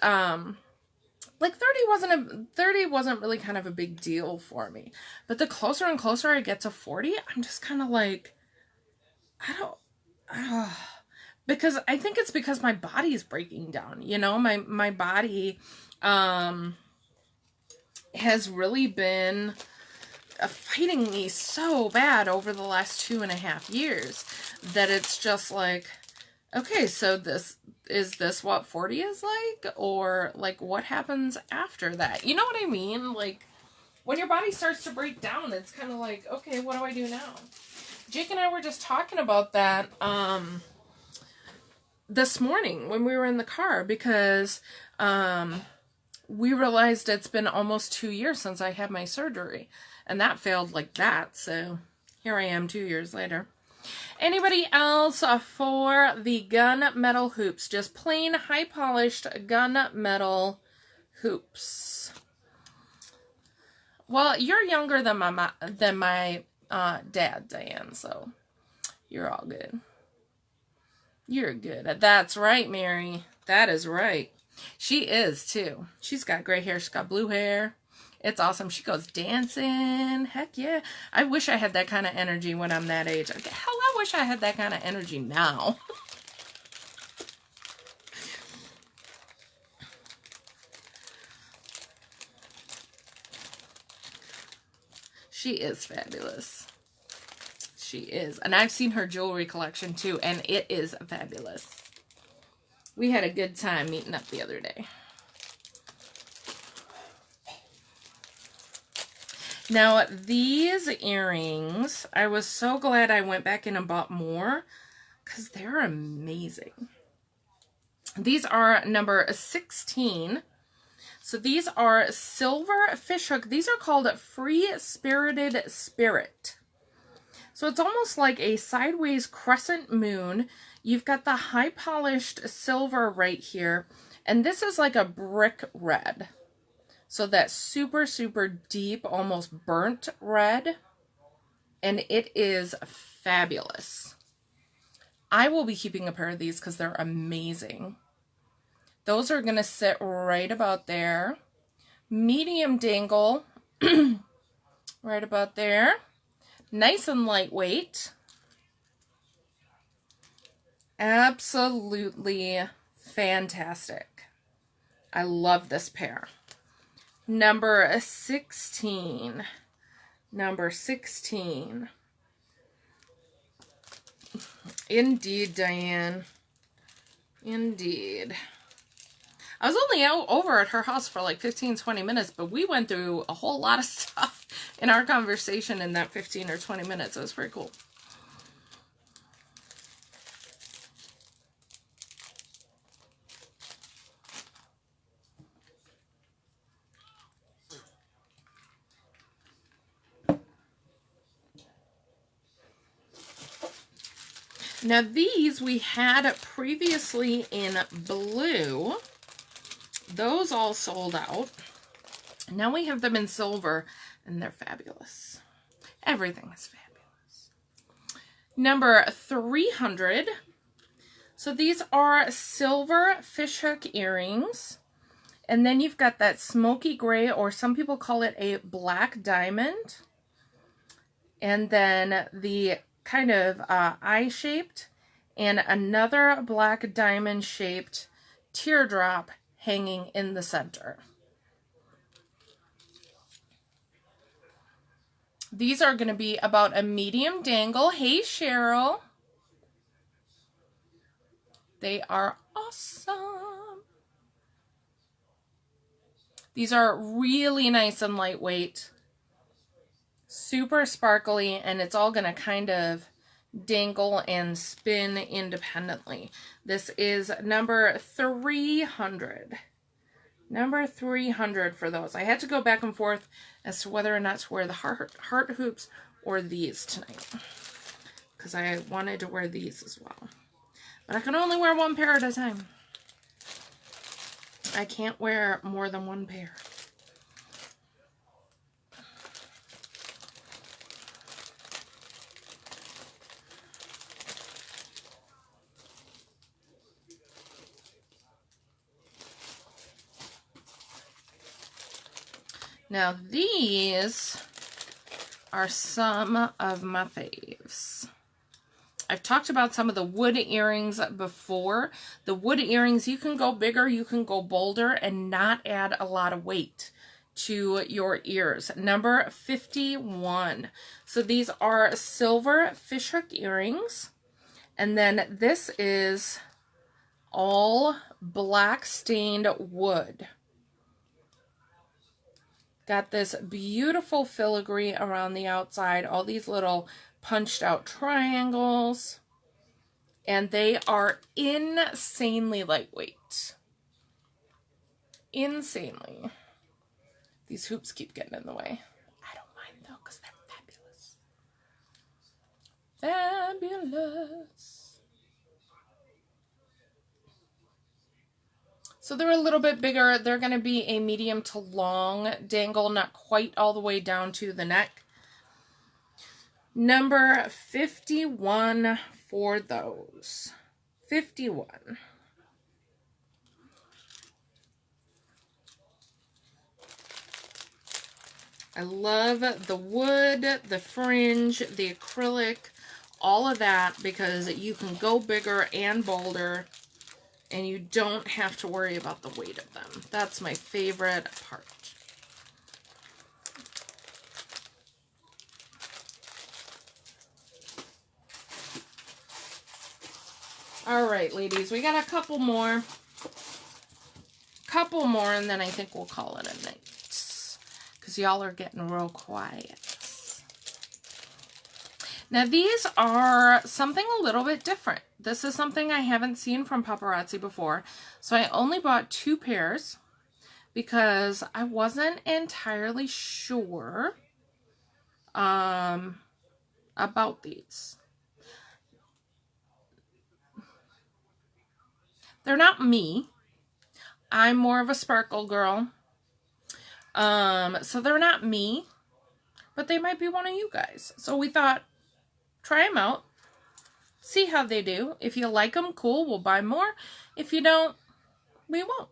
like 30 wasn't really kind of a big deal for me. But the closer and closer I get to 40, I'm just kind of like, because I think it's because my body is breaking down. You know, my body has really been fighting me so bad over the last 2.5 years that it's just like, okay, so is this what 40 is like? Or like what happens after that? You know what I mean? Like when your body starts to break down, it's kind of like, okay, what do I do now? Jake and I were just talking about that this morning when we were in the car, because we realized it's been almost 2 years since I had my surgery, and that failed like that. So here I am 2 years later. Anybody else for the gunmetal hoops? Just plain high polished gunmetal hoops. Well, you're younger than my dad, Diane, so you're all good. You're good. That's right, Mary. That is right. She is too. She's got gray hair. She's got blue hair. It's awesome. She goes dancing. Heck yeah. I wish I had that kind of energy when I'm that age. Hell, I wish I had that kind of energy now. She is fabulous. She is. And I've seen her jewelry collection too, and it is fabulous. We had a good time meeting up the other day. Now, these earrings, I was so glad I went back in and bought more because they're amazing. These are number 16. So these are silver fishhook. These are called Free Spirited Spirit. So it's almost like a sideways crescent moon. You've got the high polished silver right here. And this is like a brick red. So that super, super deep, almost burnt red. And it is fabulous. I will be keeping a pair of these because they're amazing. Those are going to sit right about there. Medium dangle, right about there. Nice and lightweight. Absolutely fantastic. I love this pair. Number 16. Number 16. Indeed, Diane. Indeed. I was only out over at her house for like 15-20 minutes, but we went through a whole lot of stuff in our conversation in that 15 or 20 minutes. It was pretty cool. Now these we had previously in blue. Those all sold out. Now we have them in silver, and they're fabulous. Everything is fabulous. Number 300. So these are silver fishhook earrings. And then you've got that smoky gray, or some people call it a black diamond. And then the kind of eye-shaped and another black diamond-shaped teardrop hanging in the center. These are going to be about a medium dangle. Hey, Cheryl. They are awesome. These are really nice and lightweight. Super sparkly, and it's all going to kind of dangle and spin independently. This is number 300. Number 300 for those. I had to go back and forth as to whether or not to wear the heart hoops or these tonight, because I wanted to wear these as well. But I can only wear one pair at a time. I can't wear more than one pair. Now these are some of my faves. I've talked about some of the wood earrings before. The wood earrings, you can go bigger, you can go bolder, and not add a lot of weight to your ears. Number 51. So these are silver fishhook earrings. And then this is all black stained wood. Got this beautiful filigree around the outside, all these little punched out triangles, and they are insanely lightweight. Insanely. These hoops keep getting in the way. I don't mind though, because they're fabulous. Fabulous. So they're a little bit bigger. They're going to be a medium to long dangle, not quite all the way down to the neck. Number 51 for those. 51. I love the wood, the fringe, the acrylic, all of that, because you can go bigger and bolder, and you don't have to worry about the weight of them. That's my favorite part. All right, ladies, we got a couple more. And then I think we'll call it a night, because y'all are getting real quiet. Now, these are something a little bit different. This is something I haven't seen from Paparazzi before. So I only bought 2 pairs because I wasn't entirely sure about these. They're not me. I'm more of a sparkle girl. So they're not me, but they might be one of you guys. So we thought, try them out. See how they do. If you like them, cool, we'll buy more. If you don't, we won't.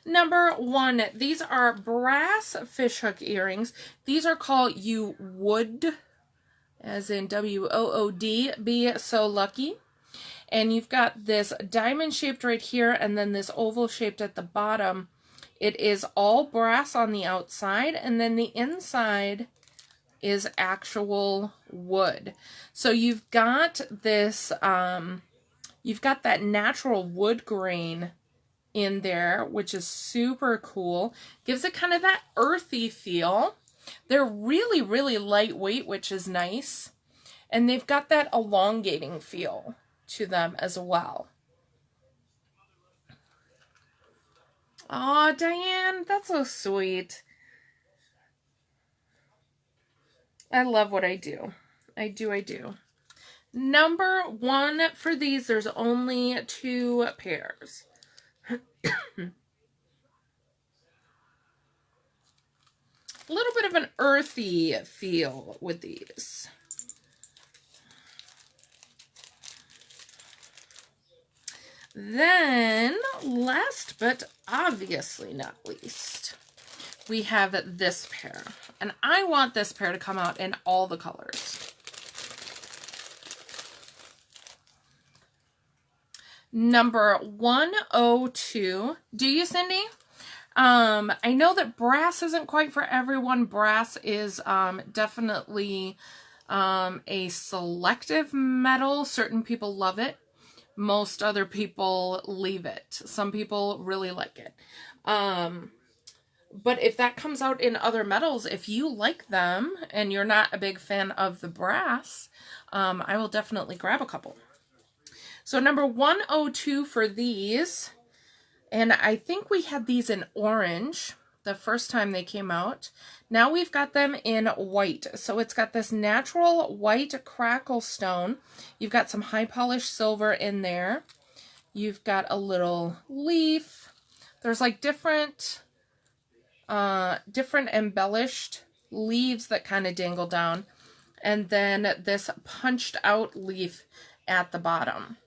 Number 1, these are brass fishhook earrings. These are called You Would, as in W-O-O-D, Be So Lucky. And you've got this diamond shaped right here, and then this oval shaped at the bottom. It is all brass on the outside, and then the inside is actual wood. So you've got this, you've got that natural wood grain in there, which is super cool. Gives it kind of that earthy feel. They're really, really lightweight, which is nice. And they've got that elongating feel to them as well. Aw, Diane, that's so sweet. I love what I do. I do. Number 1 for these, there's only 2 pairs. A little bit of an earthy feel with these. Then, last but obviously not least, we have this pair. And I want this pair to come out in all the colors. Number 102. Do you, Cindy? I know that brass isn't quite for everyone. Brass is definitely a selective metal. Certain people love it. Most other people leave it. Some people really like it. But if that comes out in other metals, if you like them and you're not a big fan of the brass, I will definitely grab a couple. So number 102 for these. And I think we had these in orange the first time they came out. Now we've got them in white. So it's got this natural white crackle stone. You've got some high polished silver in there. You've got a little leaf. There's like different embellished leaves that kind of dangle down. And then this punched out leaf at the bottom.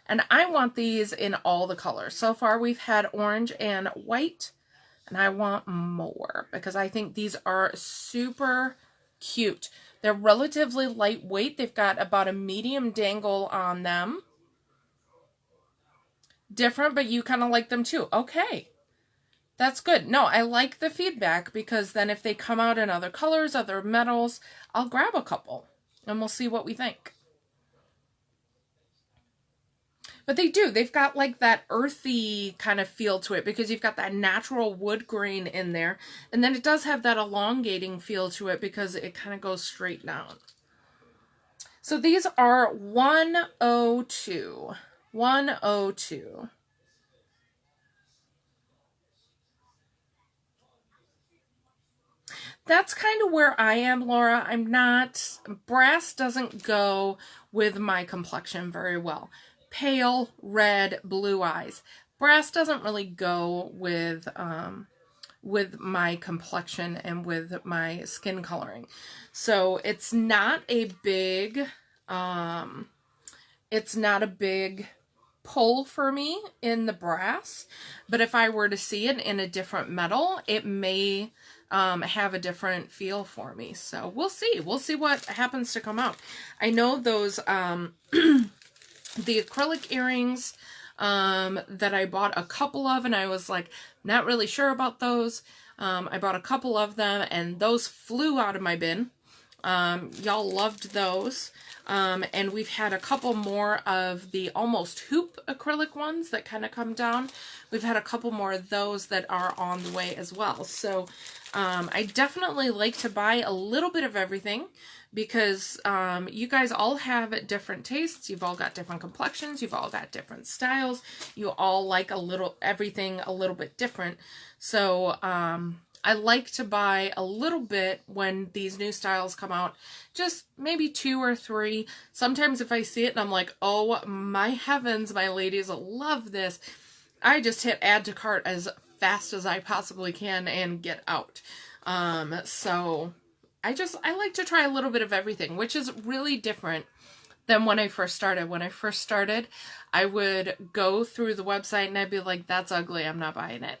And I want these in all the colors. So far we've had orange and white, and I want more because I think these are super cute. They're relatively lightweight. They've got about a medium dangle on them. Different, but you kind of like them too. Okay, that's good. No, I like the feedback because then if they come out in other colors, other metals, I'll grab a couple and we'll see what we think. But they do. They've got like that earthy kind of feel to it because you've got that natural wood grain in there. And then it does have that elongating feel to it because it kind of goes straight down. So these are 102. 102. That's kind of where I am, Laura. I'm not... Brass doesn't go with my complexion very well. Pale, red, blue eyes. Brass doesn't really go with my complexion and with my skin coloring. So it's not a big, pull for me in the brass. But if I were to see it in a different metal, it may have a different feel for me. So we'll see. We'll see what happens to come out. I know those... the acrylic earrings that I bought a couple of, and I was like not really sure about those. I bought a couple of them and those flew out of my bin. Y'all loved those. And we've had a couple more of the almost hoop acrylic ones that kind of come down. We've had a couple more of those that are on the way as well. So I definitely like to buy a little bit of everything because you guys all have different tastes. You've all got different complexions. You've all got different styles. You all like everything a little bit different. So I like to buy a little bit when these new styles come out, just maybe 2 or 3. Sometimes if I see it and I'm like, oh my heavens, my ladies love this, I just hit add to cart as fast as I possibly can and get out. So I like to try a little bit of everything, which is really different than when I first started. When I first started, I would go through the website and I'd be like, that's ugly, I'm not buying it.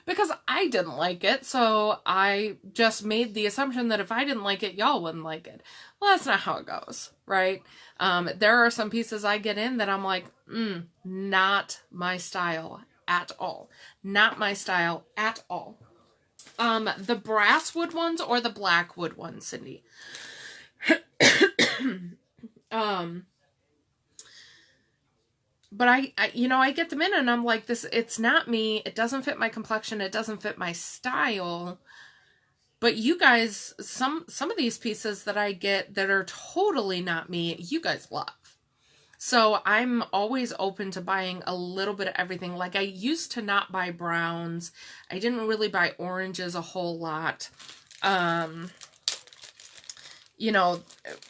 Because I didn't like it, so I just made the assumption that if I didn't like it, y'all wouldn't like it. Well, that's not how it goes, right? There are some pieces I get in that I'm like, not my style at all. Not my style at all. The brass wood ones or the black wood ones, Cindy? But I get them in and I'm like, it's not me. It doesn't fit my complexion. It doesn't fit my style. But you guys, some of these pieces that I get that are totally not me, you guys love. So I'm always open to buying a little bit of everything. Like I used to not buy browns. I didn't really buy oranges a whole lot. you know,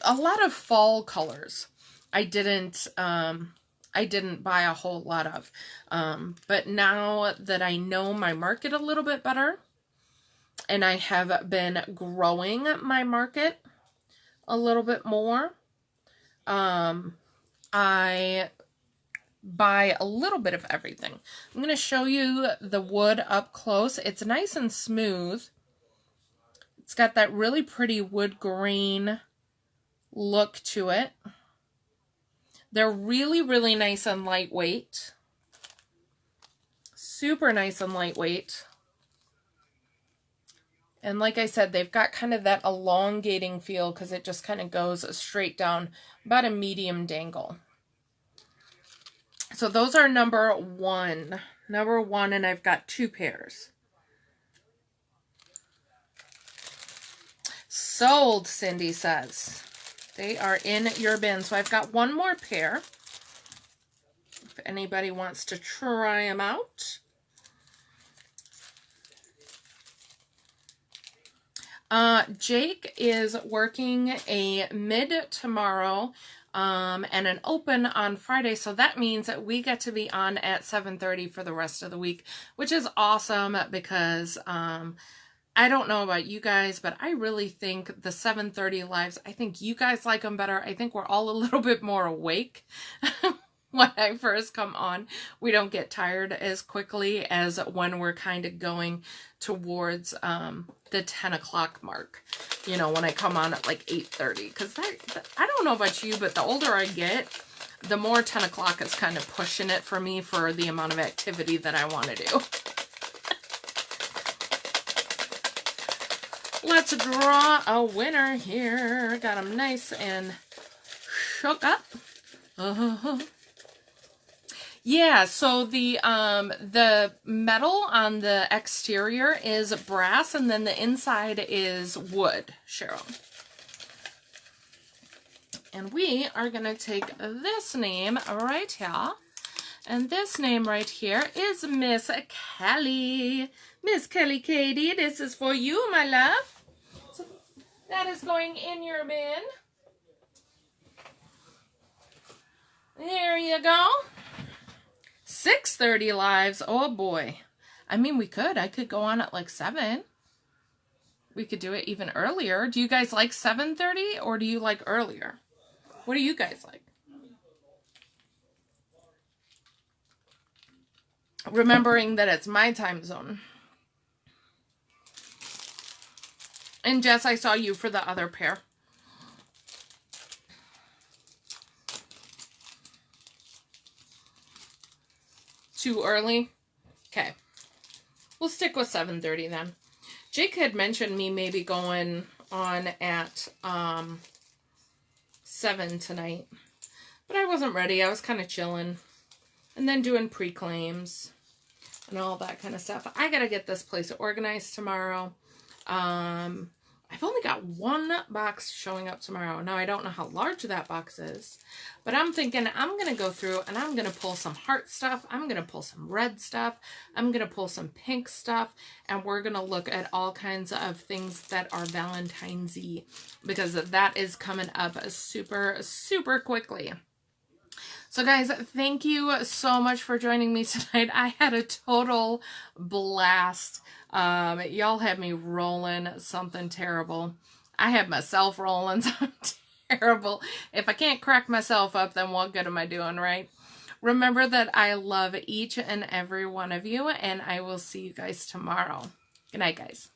a lot of fall colors. I didn't buy a whole lot of. But now that I know my market a little bit better, and I have been growing my market a little bit more, I buy a little bit of everything. I'm going to show you the wood up close. It's nice and smooth. It's got that really pretty wood grain look to it. They're really, really nice and lightweight. Super nice and lightweight. And like I said, they've got kind of that elongating feel because it just kind of goes straight down, about a medium dangle. So those are number one, and I've got 2 pairs. Sold, Cindy says. They are in your bin. So I've got 1 more pair. If anybody wants to try them out. Jake is working a mid tomorrow and an open on Friday, so that means that we get to be on at 7:30 for the rest of the week, which is awesome because I don't know about you guys, but I really think the 7:30 lives, I think you guys like them better. I think we're all a little bit more awake when I first come on. We don't get tired as quickly as when we're kind of going towards the 10 o'clock mark, you know, when I come on at like 8:30, because I don't know about you, but the older I get, the more 10 o'clock is kind of pushing it for me for the amount of activity that I want to do. Let's draw a winner here. Got them nice and shook up. Yeah, so the metal on the exterior is brass, and then the inside is wood, Cheryl. And we are going to take this name right here, and this name right here is Miss Kelly. Miss Kelly Katie, this is for you, my love. So that is going in your bin. There you go. 6:30 lives. Oh boy. I mean, I could go on at like 7. We could do it even earlier. Do you guys like 7:30 or do you like earlier? What do you guys like? Remembering that it's my time zone. And Jess, I saw you for the other pair. Too early? Okay. We'll stick with 7:30 then. Jake had mentioned me maybe going on at 7 tonight. But I wasn't ready. I was kind of chilling. And then doing pre-claims and all that kind of stuff. I got to get this place organized tomorrow. I've only got 1 box showing up tomorrow. Now, I don't know how large that box is, but I'm thinking I'm going to go through and I'm going to pull some heart stuff. I'm going to pull some red stuff. I'm going to pull some pink stuff, and we're going to look at all kinds of things that are Valentine's-y, because that is coming up super, super quickly. So guys, thank you so much for joining me tonight. I had a total blast. Y'all had me rolling something terrible. I had myself rolling something terrible. If I can't crack myself up, then what good am I doing, right? Remember that I love each and every one of you, and I will see you guys tomorrow. Good night, guys.